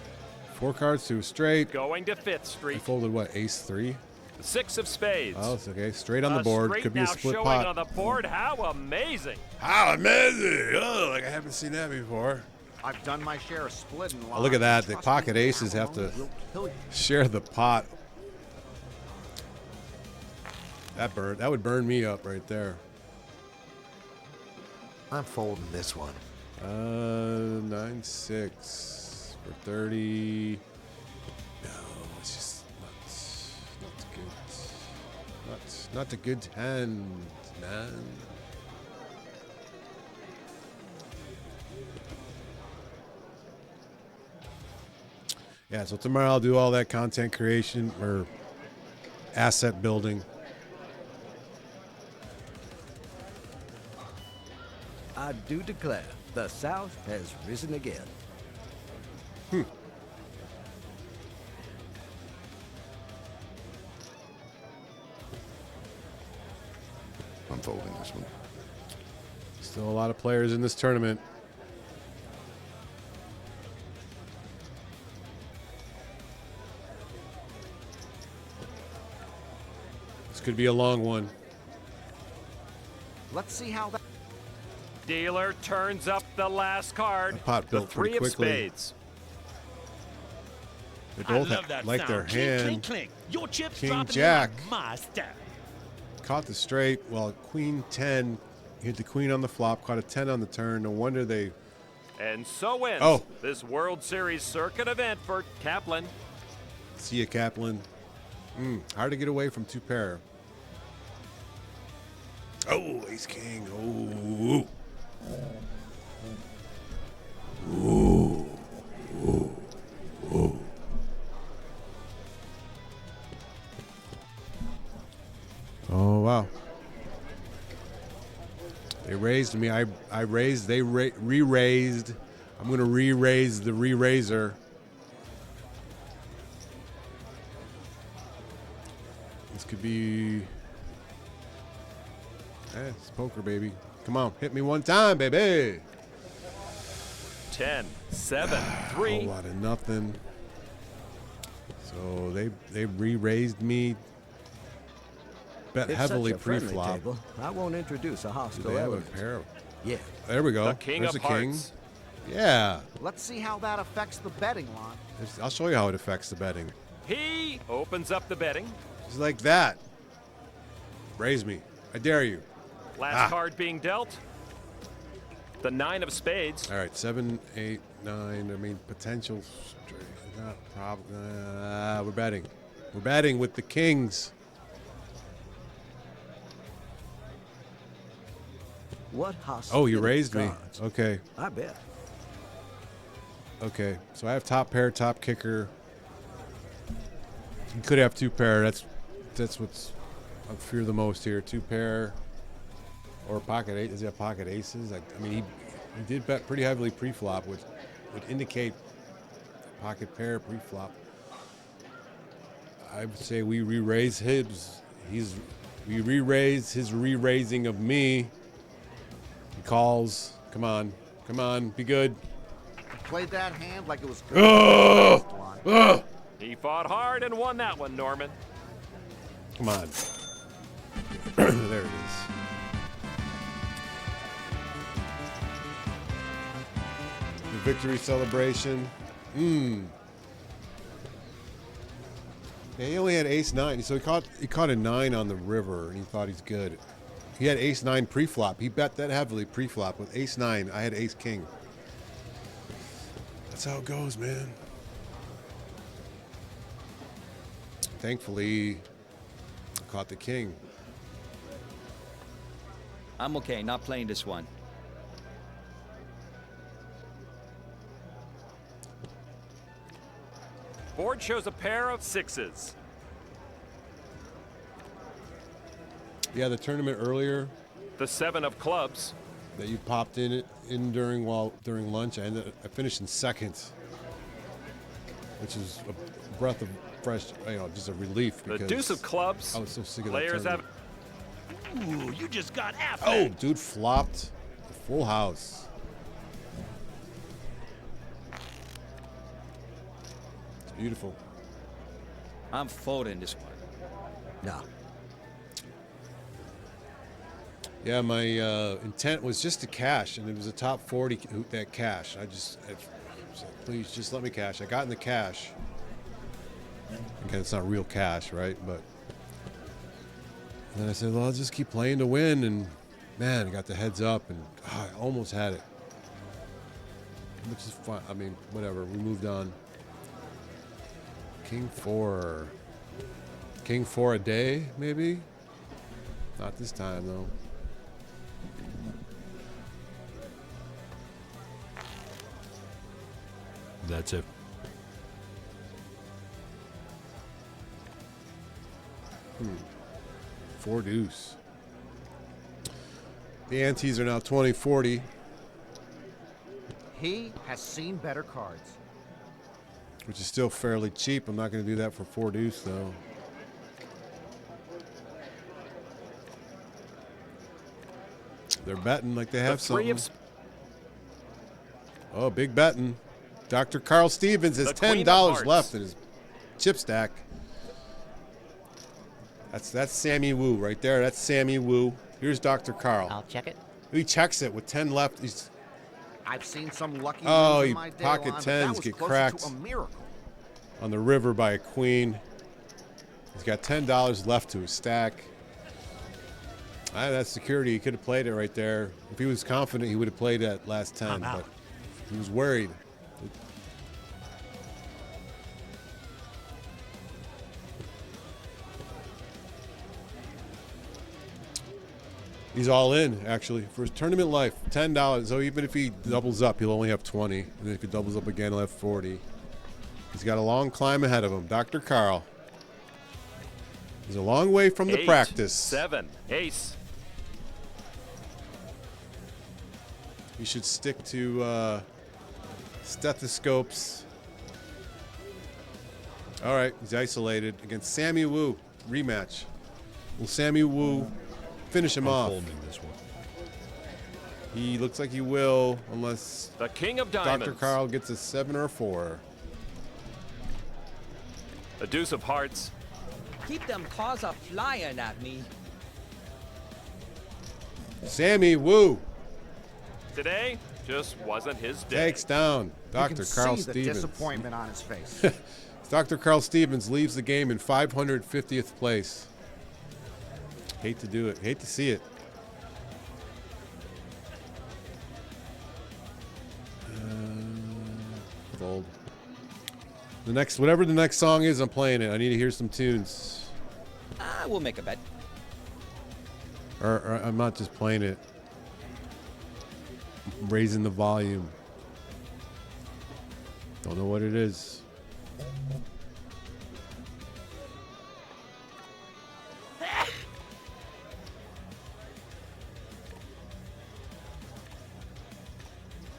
4 cards to a straight. Going to 5th I Street. folded what? Ace 3? 6 of spades. Oh, it's okay. Straight on the board. Straight Could be a now split showing pot. on the board. How amazing. How amazing! Oh, like I haven't seen that before. I've done my share of splitting. Oh, look at that. The pocket aces have to share the pot. That would burn me up right there. I'm folding this one. 9-6 for 30. No, it's just not good. Not a good hand, man. Yeah, so tomorrow I'll do all that content creation or asset building. I do declare, the South has risen again. I'm folding this one. Still a lot of players in this tournament. This could be a long one. Let's see how that. Dealer turns up the last card. The pot built the 3 pretty of quickly. spades. They both like their hand. Clink. Your chips King dropping Jack. in my stack. Caught the straight. Well, Queen 10 hit the queen on the flop. Caught a 10 on the turn. No wonder they. And so ends Oh. this World Series circuit event for Kaplan. See ya, Kaplan. Hard to get away from 2 pair. Oh, ace king. Oh. Ooh. Ooh. Ooh. Oh, wow. They raised me. I raised. They re-raised. I'm going to re-raise the re-raiser. This could be... it's poker, baby. Come on, hit me one time, baby. 10, 7, A 3. whole lot of nothing. So they re-raised me. Bet It's heavily such a friendly pre-flop. table. I won't introduce a Do hostile they have a element. pair? Yeah. There we go. The king There's of a king. hearts. Yeah. Let's see how that affects the betting line. I'll show you how it affects the betting. He opens up the betting. Just like that. Raise me. I dare you. Last card being dealt. The 9 of spades. All right, 7, 8, 9. I mean, potential straight. Not problem. We're betting. We're betting with the kings. What hostile? Oh, you raised me. cards? Okay. I bet. Okay. So I have top pair, top kicker. You could have 2 pair. That's what's I fear the most here. 2 pair or pocket 8. Does he have pocket aces? I mean, he did bet pretty heavily pre-flop, which would indicate pocket pair pre-flop. I would say we re-raise his. We re-raise his re-raising of me. He calls. Come on. Come on. Be good. Played that hand like it was. He fought hard and won that one, Norman. Come on. There it is. The victory celebration. Yeah, he only had ace 9, so he caught a 9 on the river, and he thought he's good. He had ace 9 pre-flop. He bet that heavily pre-flop with ace 9. I had ace king. That's how it goes, man. Thankfully, I caught the king. I'm okay, not playing this one. Board shows a pair of 6s. Yeah, the tournament earlier The 7 of clubs. that you popped in during lunch, I finished in second, which is a breath of fresh, just a relief. The Because deuce of clubs. I was so sick of Players that have. tournament. Ooh, you just got after. Oh, dude, flopped. Full house. It's beautiful. I'm folding this one. No. Yeah, my intent was just to cash, and it was a top 40 that cash. I said, please just let me cash. I got in the cash. Okay, it's not real cash, right? But then I said, well, I'll just keep playing to win, and man, I got the heads up, and I almost had it. Which is fine. I mean, whatever. We moved on. King 4. King 4 a day, maybe? Not this time, though. That's it. Four deuce. The antes are now 20-40. He has seen better cards. Which is still fairly cheap. I'm not going to do that for four deuce, though. They're betting like they have something. Oh, big betting. Dr. Carl Stevens has $10 left in his chip stack. That's Sammy Woo right there. That's Sammy Woo. Here's Dr. Carl. I'll check it. He checks it with 10 left. I've seen some lucky Oh, ones in he my day pocket line, but that tens was get closer cracked. to a miracle. On the river by a queen. He's got $10 left to his stack. That's security. He could have played it right there. If he was confident, he would have played that last 10, but he was worried. He's all in, actually, for his tournament life. $10. So even if he doubles up, he'll only have 20. And then if he doubles up again, he'll have 40. He's got a long climb ahead of him. Dr. Carl. He's a long way from the 8, practice. 7, ace. You should stick to stethoscopes. All right, he's isolated against Sammy Woo. Rematch. Will Sammy Woo finish him off? This one. He looks like he will, unless The king of diamonds. Dr. Carl gets a 7 or a 4. The deuce of hearts. Keep them claws a flying at me. Sammy Woo Today just wasn't his day. takes down You Dr. can Carl see the Stevens. disappointment on his face. Dr. Carl Stevens leaves the game in 550th place. Hate to do it. Hate to see it. Fold. The next, whatever the next song is, I'm playing it. I need to hear some tunes. We'll make a bet. Or I'm not just playing it. I'm raising the volume. Don't know what it is.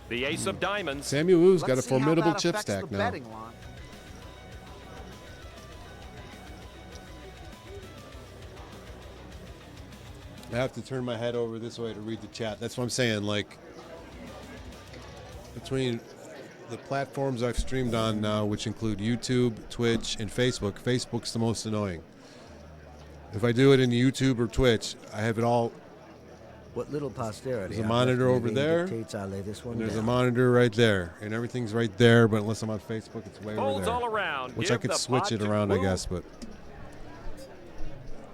The ace of diamonds. Sammy Woo's got a Let's see how formidable that chip affects stack the now. betting line. I have to turn my head over this way to read the chat. That's what I'm saying. Like, between the platforms I've streamed on now, which include YouTube, Twitch, and Facebook, Facebook's the most annoying. If I do it in YouTube or Twitch, I have it all. What little posterity. There's a I've monitor left in the over game there, dictates I lay this one and there's a down. monitor right there, and everything's right there. But unless I'm on Facebook, it's way over Folds there. all around. Which Give I could the switch pot it to around, I Woo. guess, but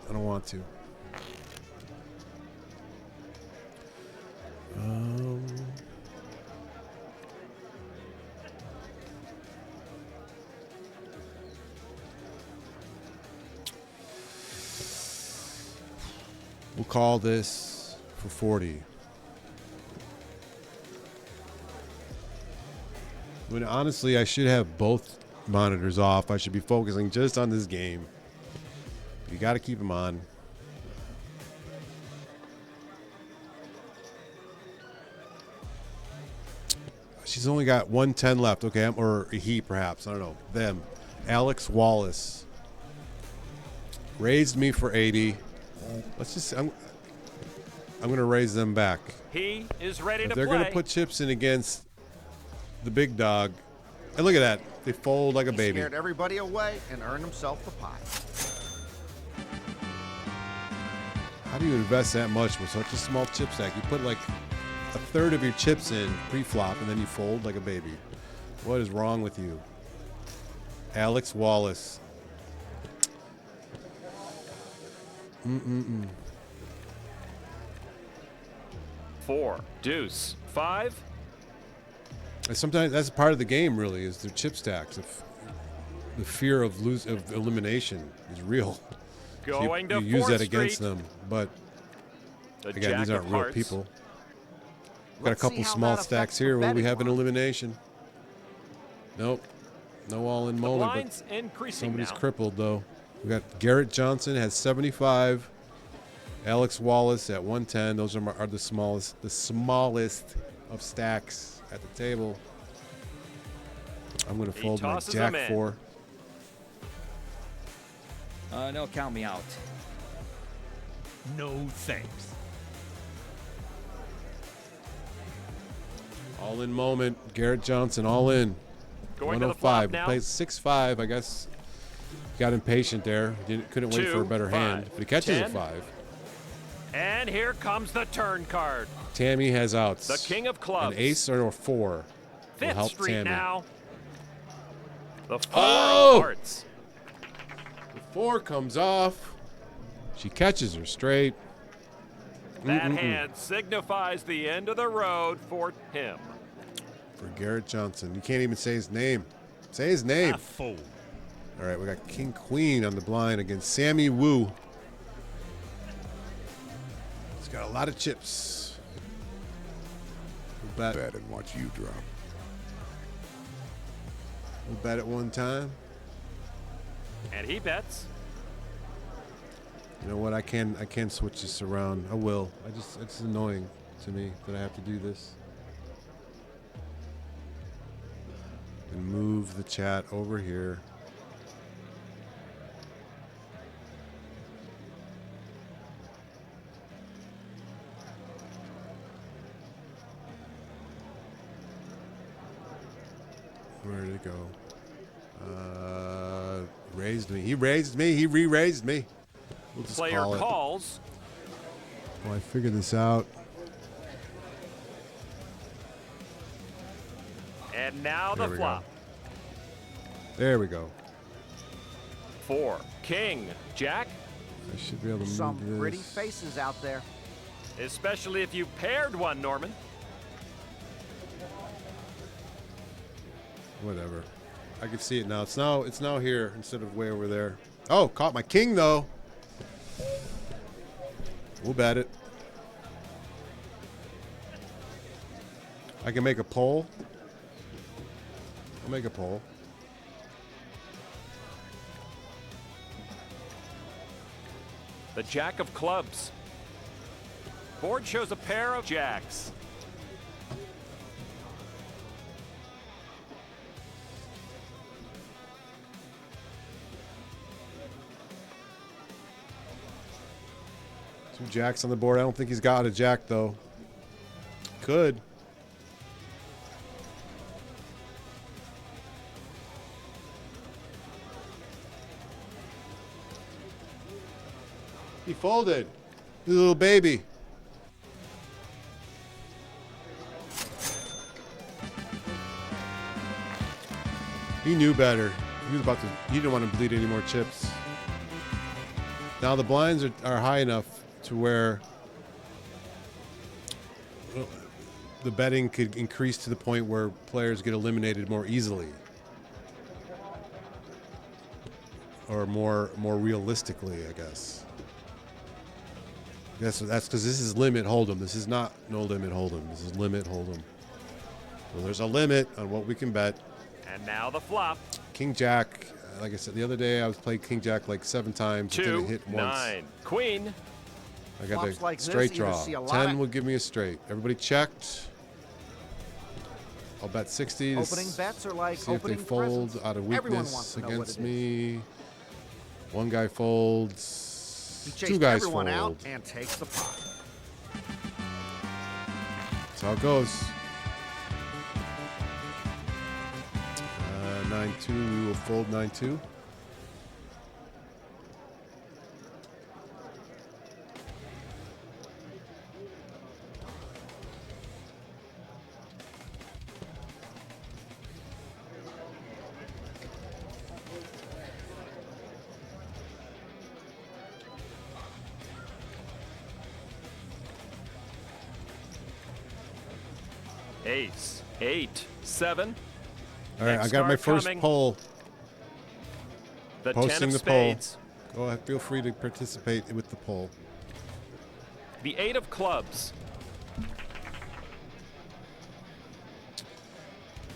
I don't want to. We'll call this for 40. When honestly, I should have both monitors off. I should be focusing just on this game. You got to keep them on. She's only got 110 left. Okay, or he perhaps. I don't know. Them. Alex Wallace raised me for 80. Let's just. I'm going to raise them back. He is ready to play. They're going to put chips in against the big dog. And look at that. They fold like a baby. He scared everybody away and earned himself the pie. How do you invest that much with such a small chip stack? You put like a third of your chips in pre-flop and then you fold like a baby. What is wrong with you? Alex Wallace. 4, deuce, 5. And sometimes that's part of the game, really, is the chip stacks. If the fear of elimination is real. Going so you to use that Fourth against Street. them, but The again, Jack these aren't of real Hearts. people. Got a Let's see couple how small that stacks affects the here. Will we betting have an line. elimination? Nope. No all-in The moment. But blinds increasing somebody's now. crippled though. We got Garrett Johnson has 75. Alex Wallace at 110. Those are the smallest of stacks at the table. I'm going to He fold my tosses Jack them in. 4. No, count me out. No thanks. All in moment. Garrett Johnson all in. Going to the flop 105. now. Plays 6-5. I guess got impatient there. Couldn't wait for a 2, better 5, hand. But he catches 10. a 5. And here comes the turn card. Tammy has outs. The king of clubs. An ace or a 4 will Fifth help Street Tammy. now. The 4 Oh! of hearts. The 4 comes off. She catches her straight. That hand signifies the end of the road for him. For Garrett Johnson. You can't even say his name. Say his name. I fold. All right, we got King Queen on the blind against Sammy Wu. He's got a lot of chips. We'll bet and watch you drop. We'll bet at one time. And he bets. You know what? I can switch this around. I will. It's annoying to me that I have to do this. And move the chat over here. Where did it go? Raised me. He raised me. He re-raised me. We'll just Player call it. calls. Well, I figured this out. And now There the we flop. There we go. 4, king, jack. I should be able to move Some this. pretty faces out there. Especially if you paired one, Norman. Whatever. I can see it now. It's now here instead of way over there. Oh, caught my king though. We'll bet it. I can make a poll. I'll make a poll. The jack of clubs. Board shows a pair of jacks. Two jacks on the board. I don't think he's got a jack though. Could. He folded. He's a little baby. He knew better. He was about to. He didn't want to bleed any more chips. Now the blinds are high enough to where the betting could increase to the point where players get eliminated more easily, or more realistically, I guess. That's because this is limit hold'em. This is not no limit hold'em. This is limit hold'em. So there's a limit on what we can bet. And now the flop. King Jack. Like I said the other day, I was playing King Jack like 7 times. It 2, didn't hit once. 9, queen. I got Flops the like this straight either draw. see a lot 10 of- will give me a straight. Everybody checked. I'll bet 60 to Opening bets are like see if they opening fold presents. out of Everyone weakness wants to know what against it is. me. One guy folds. He 2 chased guys everyone fold. out and takes the pot. That's how it goes. 9-2. We will fold 9-2. Ace, 8, 7. All right, I Next got my card first coming. poll. The Posting 10 of the spades. poll. Go ahead, feel free to participate with the poll. The 8 of clubs.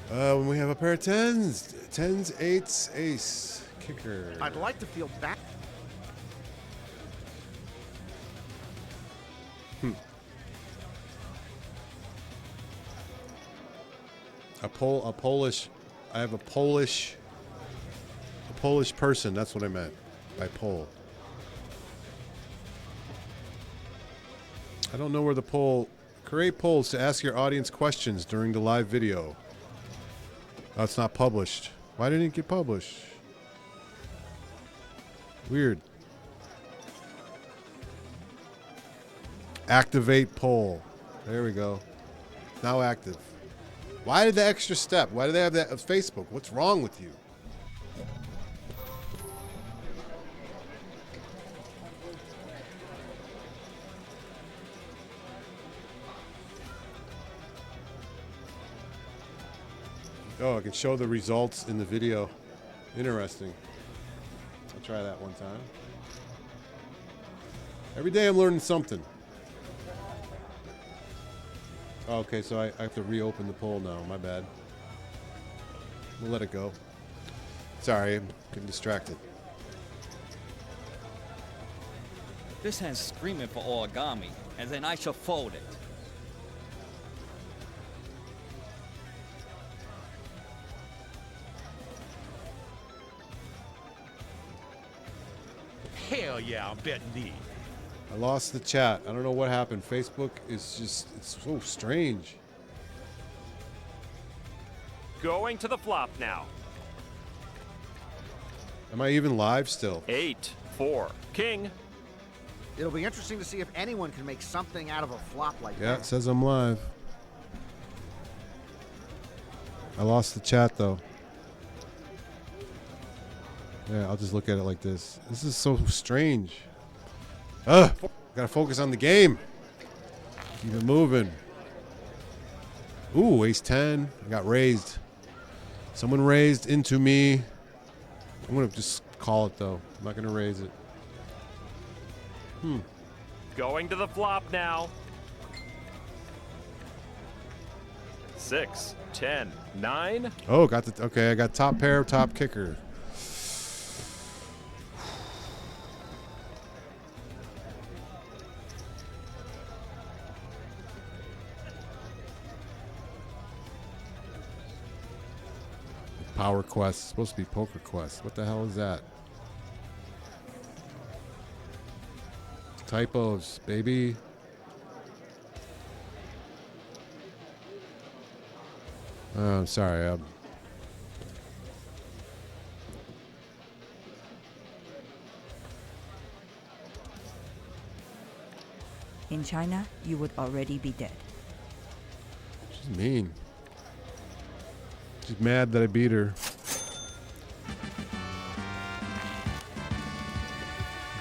When we have a pair of 10s, 10s, 8s, ace, kicker. I'd like to feel back. I have a Polish person. That's what I meant by poll. I don't know where the poll. Create polls to ask your audience questions during the live video. Oh, it's not published. Why didn't it get published? Weird. Activate poll. There we go. Now active. Why did the extra step? Why do they have that of Facebook? What's wrong with you? Oh, I can show the results in the video. Interesting. I'll try that one time. Every day I'm learning something. Okay, so I have to reopen the poll now. My bad. We'll let it go. Sorry, I'm getting distracted. This hand's screaming for origami, and then I shall fold it. Hell yeah, I'm betting these. I lost the chat. I don't know what happened. Facebook is just, it's so strange. Going to the flop now. Am I even live still? 8, 4, king. It'll be interesting to see if anyone can make something out of a flop like Yeah, that. it says I'm live. I lost the chat though. Yeah, I'll just look at it like this. This is so strange. Ugh! Gotta focus on the game. Keep it moving. Ooh, ace 10. I got raised. Someone raised into me. I'm gonna just call it though. I'm not gonna raise it. Going to the flop now. 6, 10, 9. Oh, got the, okay, I got top pair, top kicker. Power Quest. It's supposed to be Poker Quest. What the hell is that? Typos, baby. I'm sorry. In China, you would already be dead. She's mean. She's mad that I beat her.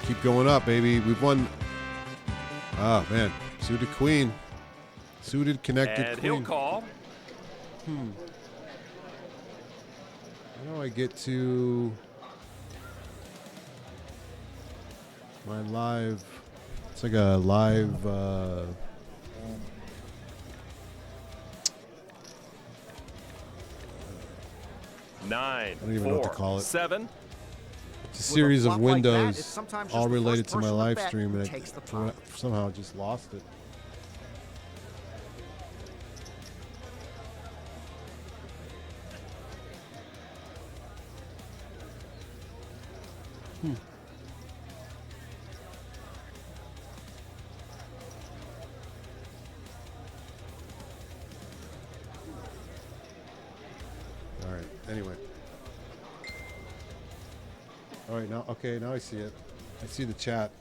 Keep going up, baby. We've won. Oh, man. Suited queen. Suited connected And queen. he'll call. How do I get to my live? It's like a live. 9, I don't even know what to call it. 7. It's a series of flop like that, windows, it's sometimes all just the related first to my person to live bet stream, who and takes the I pot. somehow just lost it. All right. Anyway. All right. Now, okay. Now I see it. I see the chat.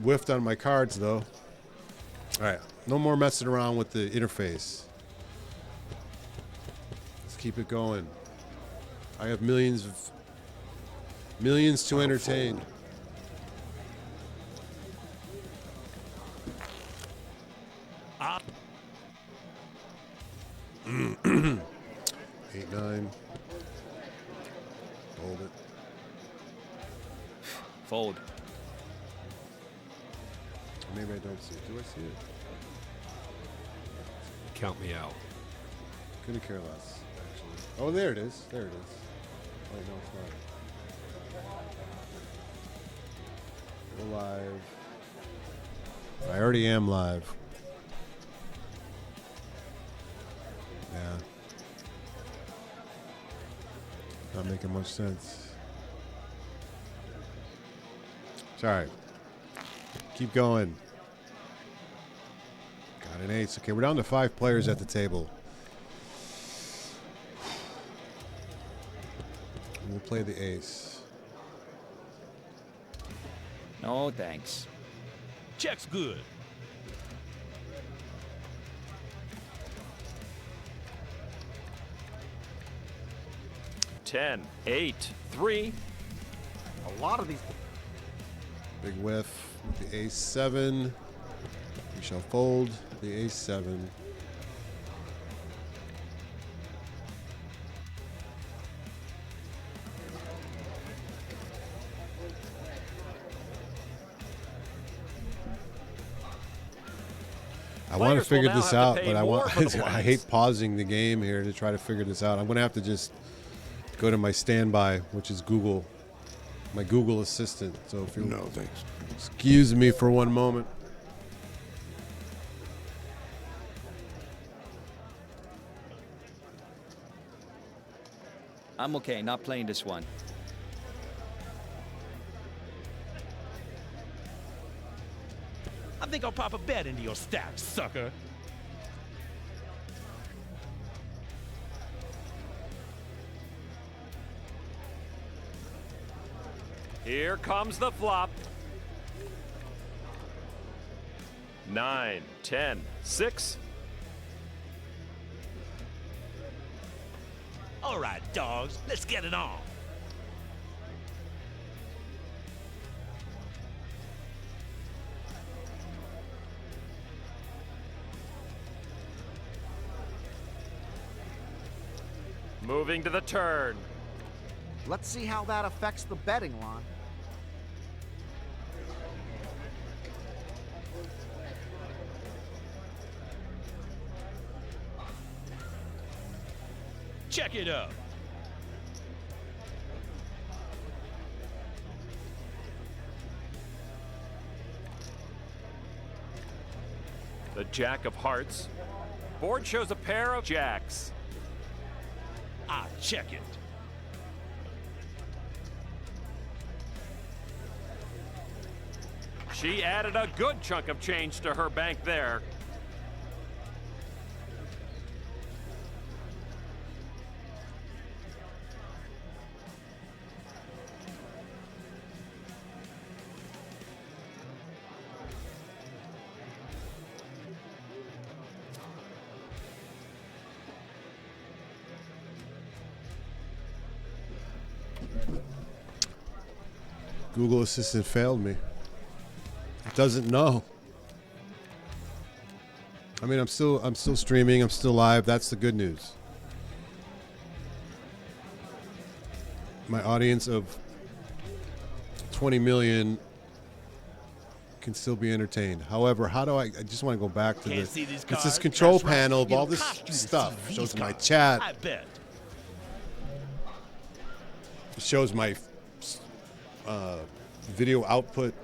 Whiffed on my cards though. All right. No more messing around with the interface. Let's keep it going. I have millions to entertain. Eight, nine. Hold it. Fold. Maybe I don't see it. Do I see it? Count me out. Couldn't care less, actually. Oh, there it is. There it is. Oh, no, it's not. We're live. I already am live. Yeah. Not making much sense. Sorry. Keep going. Got an ace. Okay, we're down to 5 players at the table. We'll play the ace. No, thanks. Check's good. Ten, 8, 3. A lot of these. Big whiff with the ace 7. We shall fold the ace 7. I want to figure this out, but I hate pausing the game here to try to figure this out. I'm going to have to just go to my standby, which is Google, my Google Assistant. So if you thanks. Excuse me for one moment. I'm okay, not playing this one. I think I'll pop a bet into your stack, sucker. Here comes the flop. 9, 10, 6. All right, dogs, let's get it on. Moving to the turn. Let's see how that affects the betting line. Check it out. The Jack of Hearts. Board shows a pair of jacks. I'll check it. She added a good chunk of change to her bank there. Google Assistant failed me. It doesn't know. I mean, I'm still streaming. I'm still live. That's the good news. My audience of 20 million can still be entertained. However, how do I just want to go back to this. It's this control panel of all this stuff. Shows my chat. I bet. It shows my video output.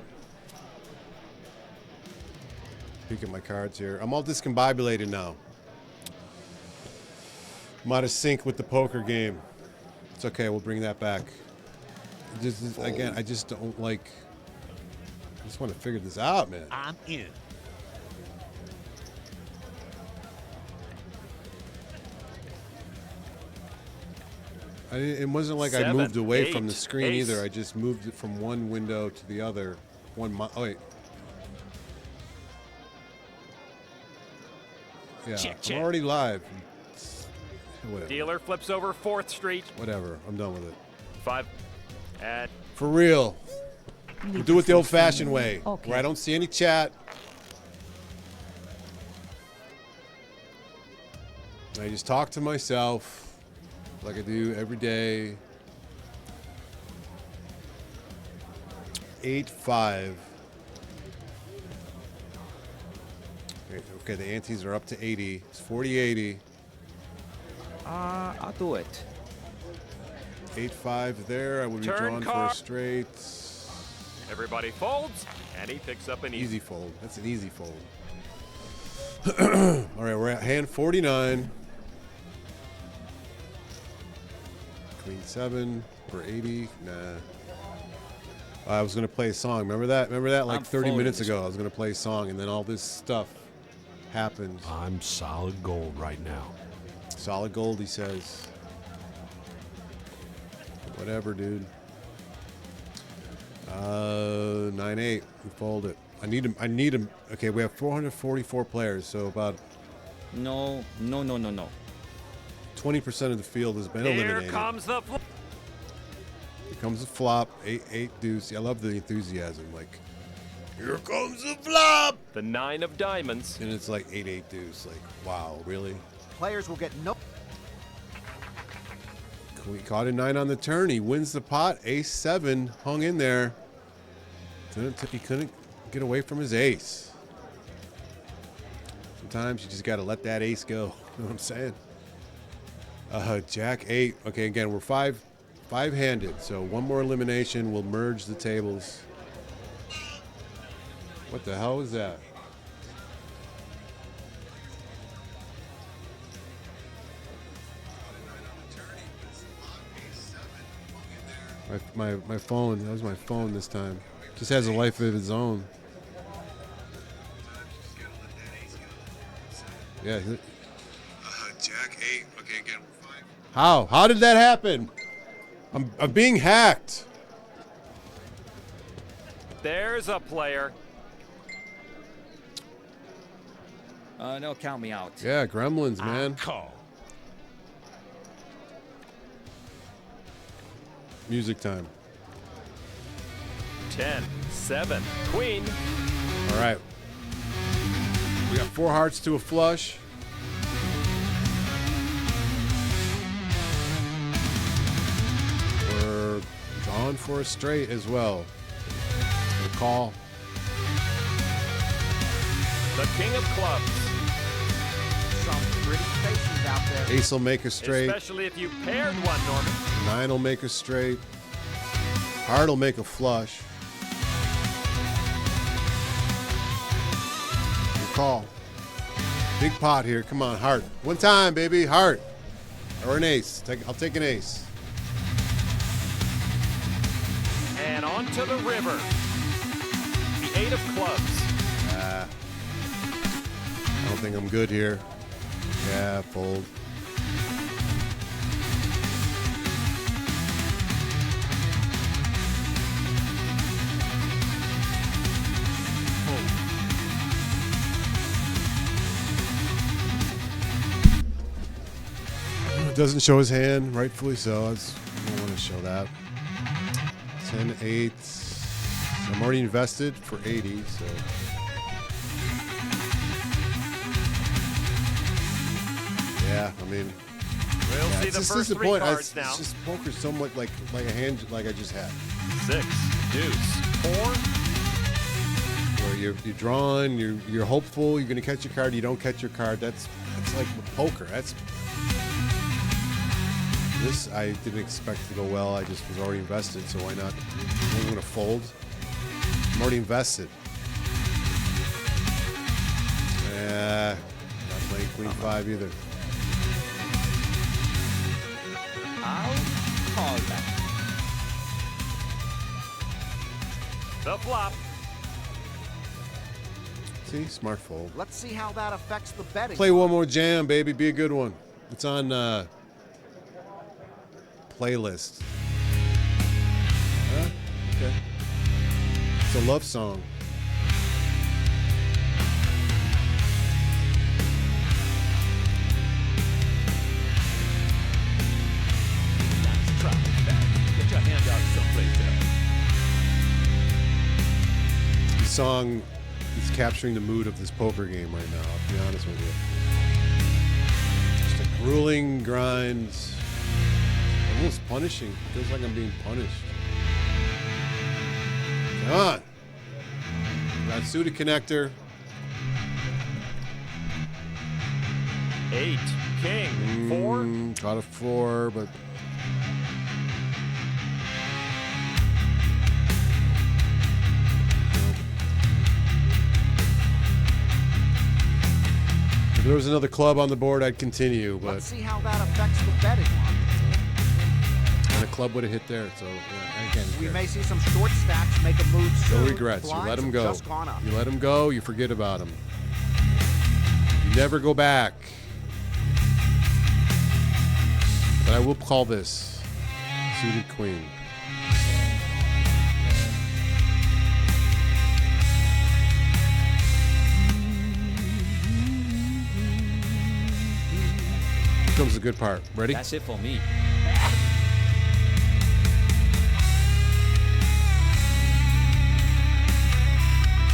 Peek at my cards here. I'm all discombobulated now. I'm out of sync with the poker game. It's okay, we'll bring that back. This is, again, I just don't like. I just want to figure this out, man. I'm in. It wasn't like I 7, moved away 8, from the screen ace. either. I just moved it from one window to the other. Oh, wait. Yeah, Check. I'm already live. Whatever. Dealer flips over 4th Street. Whatever. I'm done with it. 5. At For real. We'll do it the old-fashioned way, Okay. where I don't see any chat. I just talk to myself like I do every day. 8-5. Okay, the antes are up to 80. It's 40-80. I'll do it. 8-5 there. I will be Turn drawn for card. a straight. everybody folds, and he picks up an Easy fold. That's an easy fold. All right, we're at hand 49. Queen 7 for 80. Nah. I was going to play a song. Remember that? Remember that? Like I'm 30 folding minutes this ago, I was going to play a song, and then all this stuff happened. I'm solid gold right now. Solid gold, he says. Whatever, dude. 9-8. We fold it. I need him. Okay, we have 444 players, so about No. 20% of the field has been Here eliminated. comes the flip. Here comes the flop. 8 deuce. I love the enthusiasm. Like, here comes the flop. The 9 of diamonds. And it's like 8 deuce. Like, wow, really? Players will get no. We caught a 9 on the turn. He wins the pot. Ace 7 hung in there. He couldn't get away from his ace. Sometimes you just got to let that ace go. You know what I'm saying? Jack 8. Okay, again, we're five-handed. So one more elimination will merge the tables. What the hell is that? My phone. That was my phone this time. Just has a life of its own. Yeah. Jack 8. Okay, again. How? How did that happen? I'm being hacked. There's a player. No, count me out. Yeah, gremlins, man. Call. Music time. 10, 7, queen. All right. We got 4 hearts to a flush. We're drawn for a straight as well. Gonna call. The king of clubs. Some pretty faces out there. Ace will make a straight. Especially if you paired one, Norman. 9 will make a straight. Heart will make a flush. Good call. Big pot here. Come on, heart. One time, baby. Heart. Or an ace. I'll take an ace. And on to the river. The 8 of clubs. I don't think I'm good here. Yeah, fold. Doesn't show his hand, rightfully so. I don't want to show that. 10-8. I'm already invested for 80, so. Yeah, I mean. We'll see the first 3 cards now. It's just poker somewhat like a hand like I just had. 6, deuce, 4. Where you're drawing, you're hopeful, you're gonna catch your card, you don't catch your card. That's like poker. This I didn't expect to go well. I just was already invested, so why not? I'm gonna fold. I'm already invested. Not playing Queen 5 either. I'll call that. The flop. See, smart fold. Let's see how that affects the betting. Play one more jam, baby. Be a good one. It's on playlist. Huh? Okay. It's a love song. Let's try that. Get your hand out someplace else. The song is capturing the mood of this poker game right now, I'll be honest with you. Just a grueling grind. Almost punishing. Feels like I'm being punished. Come on. Got suited connector. 8, king, 4. Got a 4, but if there was another club on the board, I'd continue, but Let's see how that affects the betting line. and a club would have hit there. So yeah, again, We may see some short stacks make a move soon. no regrets. You Blinds let them have go. just gone up. You let them go. You forget about them. You never go back. But I will call this suited queen. Here comes the good part. Ready? That's it for me.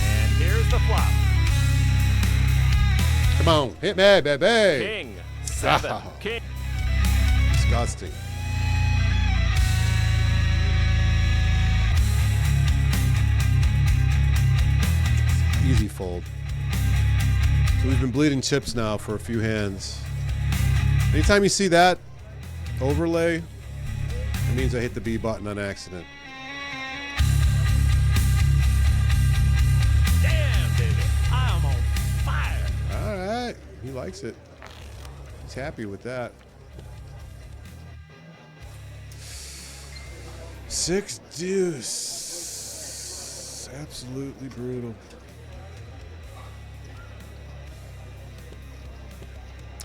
And here's the flop. Come on, hit me, baby. King, 7, Oh. king. Disgusting. Easy fold. So we've been bleeding chips now for a few hands. Anytime you see that overlay, it means I hit the B button on accident. Damn, baby. I'm on fire. All right. He likes it. He's happy with that. 6 deuce. Absolutely brutal.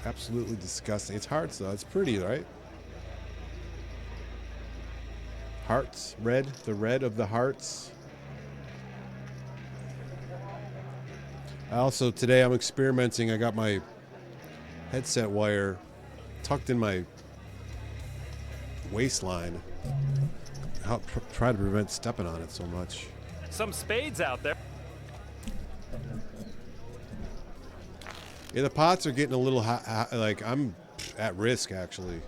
Absolutely disgusting. It's hearts though. It's pretty, right? Hearts, red, the red of the hearts. Also today I'm experimenting. I got my headset wire tucked in my waistline. I'll try to prevent stepping on it so much. Some spades out there. Yeah, the pots are getting a little hot. Like I'm at risk actually.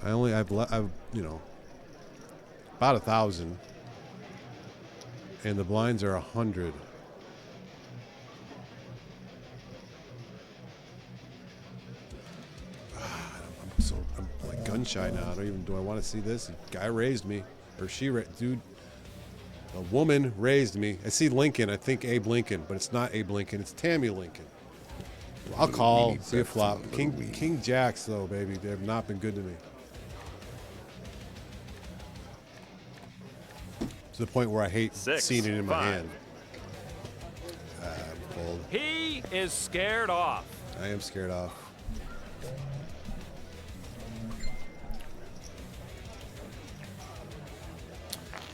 I've you know, about 1,000, and the blinds are 100. I'm like gun shy now. I don't even. Do I want to see this? A guy raised me, or dude. A woman raised me. I see Lincoln. I think Abe Lincoln, but it's not Abe Lincoln. It's Tammy Lincoln. I'll call. See a flop. King Jacks though, baby. They have not been good to me. To the point where I hate 6, seeing it in my 5. hand. Fold. He is scared off. I am scared off.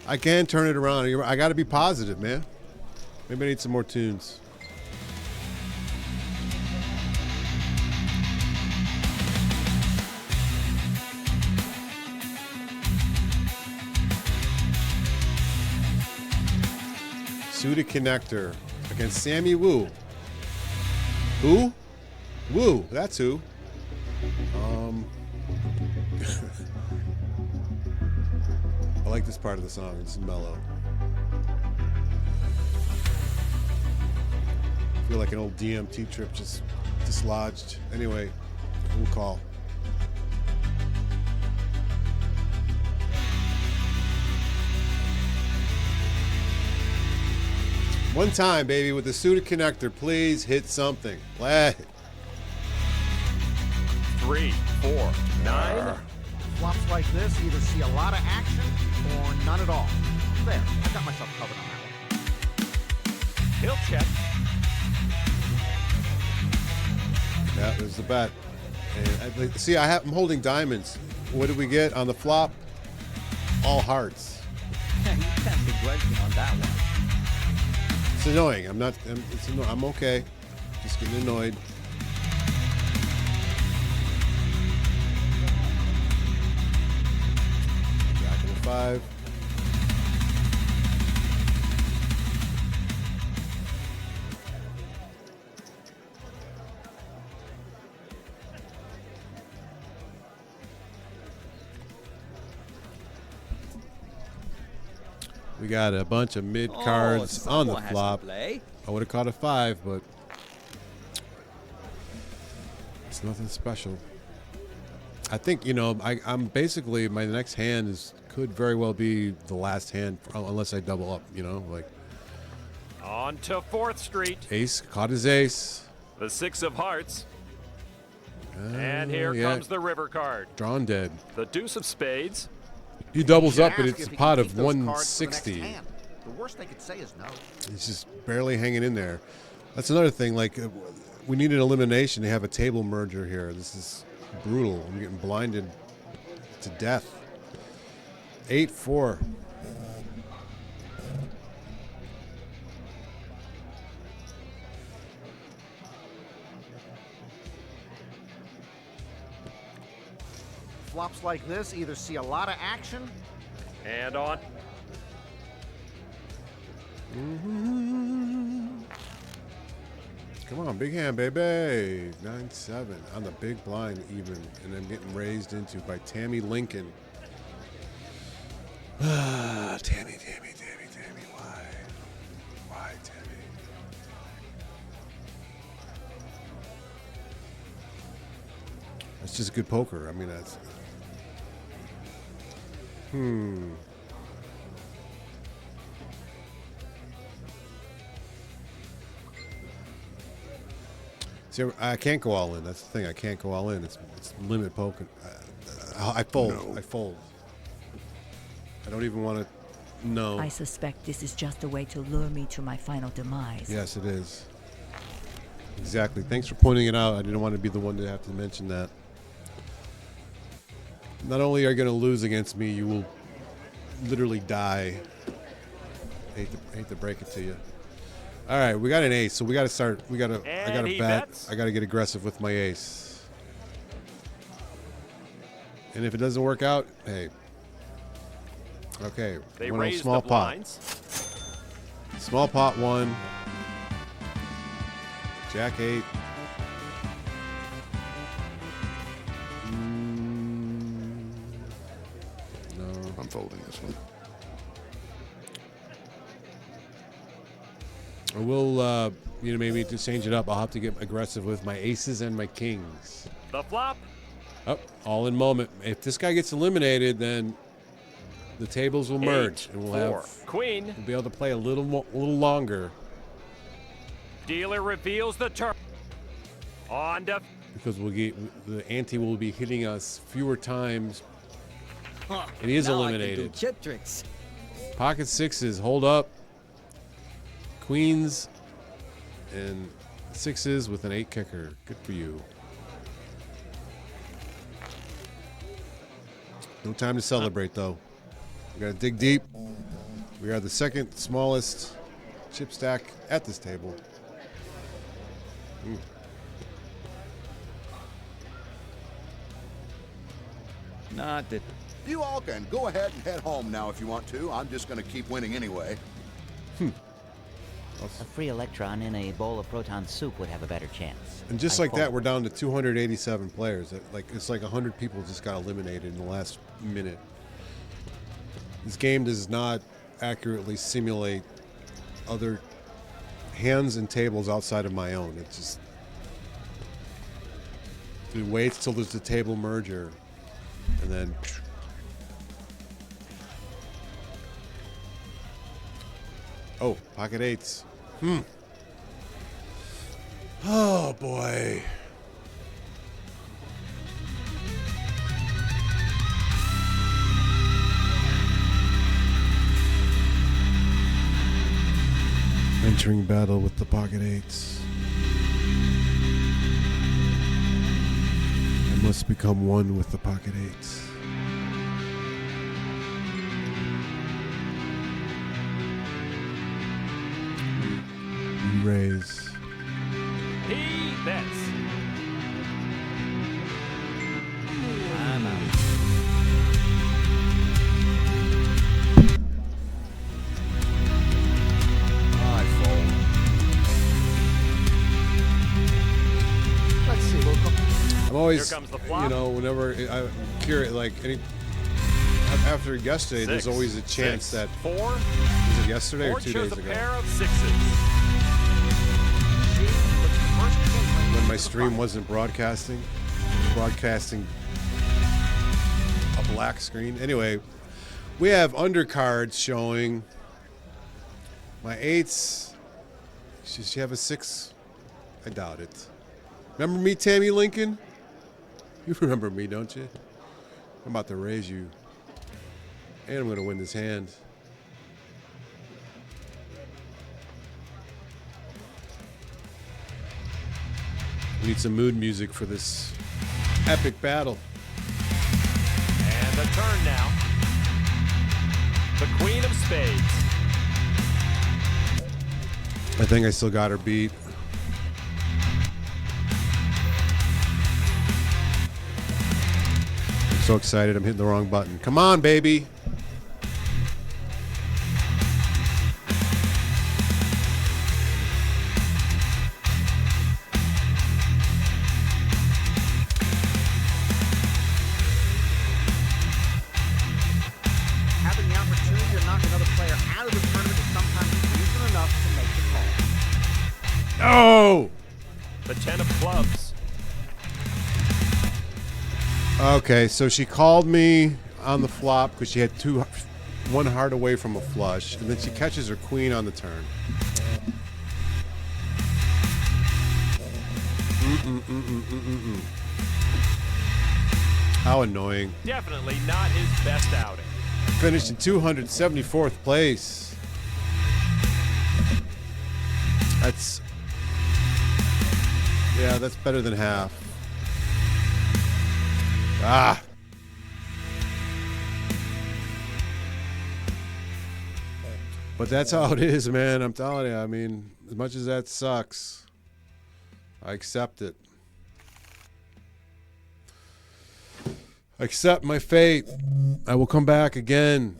I can turn it around. I got to be positive, man. Maybe I need some more tunes. Suited connector against Sammy Woo. Who? Woo. That's who. I like this part of the song. It's mellow. I feel like an old DMT trip just dislodged. Anyway, we'll call. One time, baby, with the suited connector, please hit something. Play. 3, 4, 9. Flops like this either see a lot of action or none at all. there. I got myself covered on that one. He'll check. Yeah, there's the bet. And see, I'm holding diamonds. What did we get on the flop? All hearts. You can't begrudge me on that one. It's annoying. I'm okay. Just getting annoyed. Jack in the 5. We got a bunch of mid cards on the flop. I would have caught a 5, but it's nothing special. I think, I'm basically, my next hand could very well be the last hand, unless I double up, like. On to 4th Street. Ace, caught his ace. The 6 of hearts. And here comes the river card. Drawn dead. The deuce of spades. He doubles up, but it's a pot of 160. The worst they could say is no. He's just barely hanging in there. That's another thing. Like, we need an elimination to have a table merger here. This is brutal. I'm getting blinded to death. 8-4. Flops like this either see a lot of action. And on. Come on, big hand, baby. 9-7 on the big blind even, and I'm getting raised into by Tammy Lincoln. Tammy, why, Tammy? That's just good poker. I mean, that's. See, I can't go all in. That's the thing. I can't go all in. It's limit poker. I fold. No. I fold. I don't even want to know. I suspect this is just a way to lure me to my final demise. Yes, it is. Exactly. Thanks for pointing it out. I didn't want to be the one to have to mention that. Not only are you going to lose against me, you will literally die. Hate to break it to you. All right, we got an ace, so we got to start. I got to bet. I got to get aggressive with my ace. And if it doesn't work out, hey. Okay, they went on raise small the pot. blinds. Small pot 1. Jack 8. No, I'm folding this one. I will, maybe to change it up, I'll have to get aggressive with my aces and my kings. The flop. Oh, all in moment. If this guy gets eliminated, then the tables will merge, and we'll have queen. We'll be able to play a little longer. Dealer reveals the turn. On to. Because the ante will be hitting us fewer times. And he is eliminated. I can do chip tricks. Pocket 6s, hold up. Queens and 6s with an 8 kicker. Good for you. No time to celebrate, though. We gotta dig deep. We are the second smallest chip stack at this table. Not that. You all can go ahead and head home now if you want to. I'm just going to keep winning anyway. A free electron in a bowl of proton soup would have a better chance. And just like that, we're down to 287 players. It's like 100 people just got eliminated in the last minute. This game does not accurately simulate other hands and tables outside of my own. It's just it waits till there's a table merger, and then. Oh, pocket 8s. Oh, boy. Entering battle with the pocket eights. I must become one with the pocket eights. You raise. He bets. I'm out. I fold. Let's see. We'll go. I'm always, Here comes the flop. you know, whenever I'm curious, like after yesterday, there's always a chance that 4. was it yesterday or Board 2 shows days a ago pair of 6s. when my stream wasn't broadcasting a black screen. Anyway, we have undercards showing. My eights. Should she have a 6? I doubt it. Remember me, Tammy Lincoln? You remember me, don't you? I'm about to raise you. And I'm going to win this hand. We need some mood music for this epic battle. And the turn now. The Queen of Spades. I think I still got her beat. I'm so excited I'm hitting the wrong button. Come on, baby. Having the opportunity to knock another player out of the tournament is sometimes reason enough to make the call. Oh! The 10 of clubs. Okay, so she called me on the flop because she had one heart away from a flush, and then she catches her queen on the turn. How annoying. Definitely not his best outing. Finished in 274th place. That's better than half. Ah. But that's how it is, man. I'm telling you. I mean, as much as that sucks, I accept it. I accept my fate. I will come back again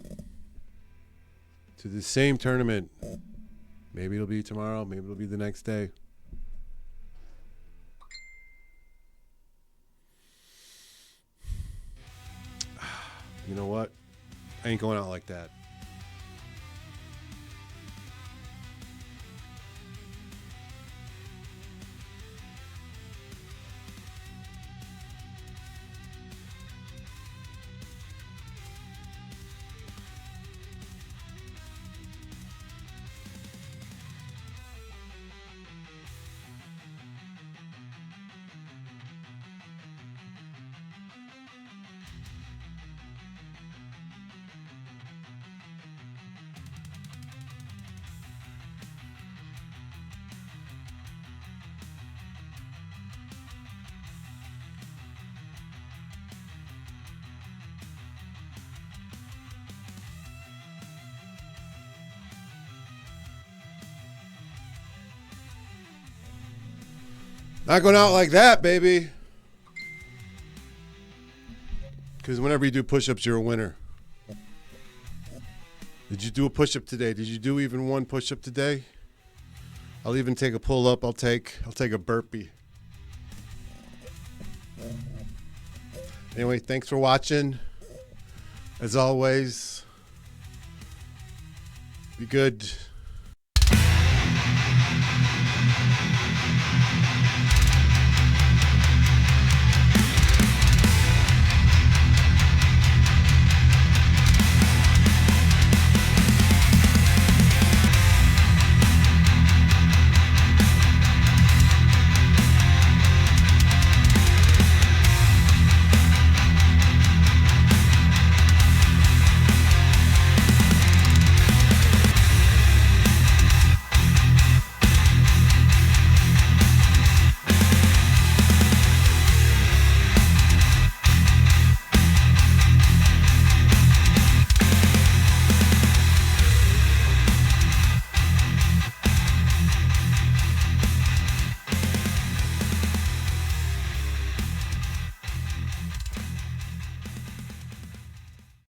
to the same tournament. Maybe it'll be tomorrow. Maybe it'll be the next day. You know what? I ain't going out like that. Not going out like that, baby. Because whenever you do push-ups, you're a winner. Did you do a push-up today? Did you do even one push-up today? I'll even take a pull-up. I'll take a burpee. Anyway, thanks for watching. As always, be good.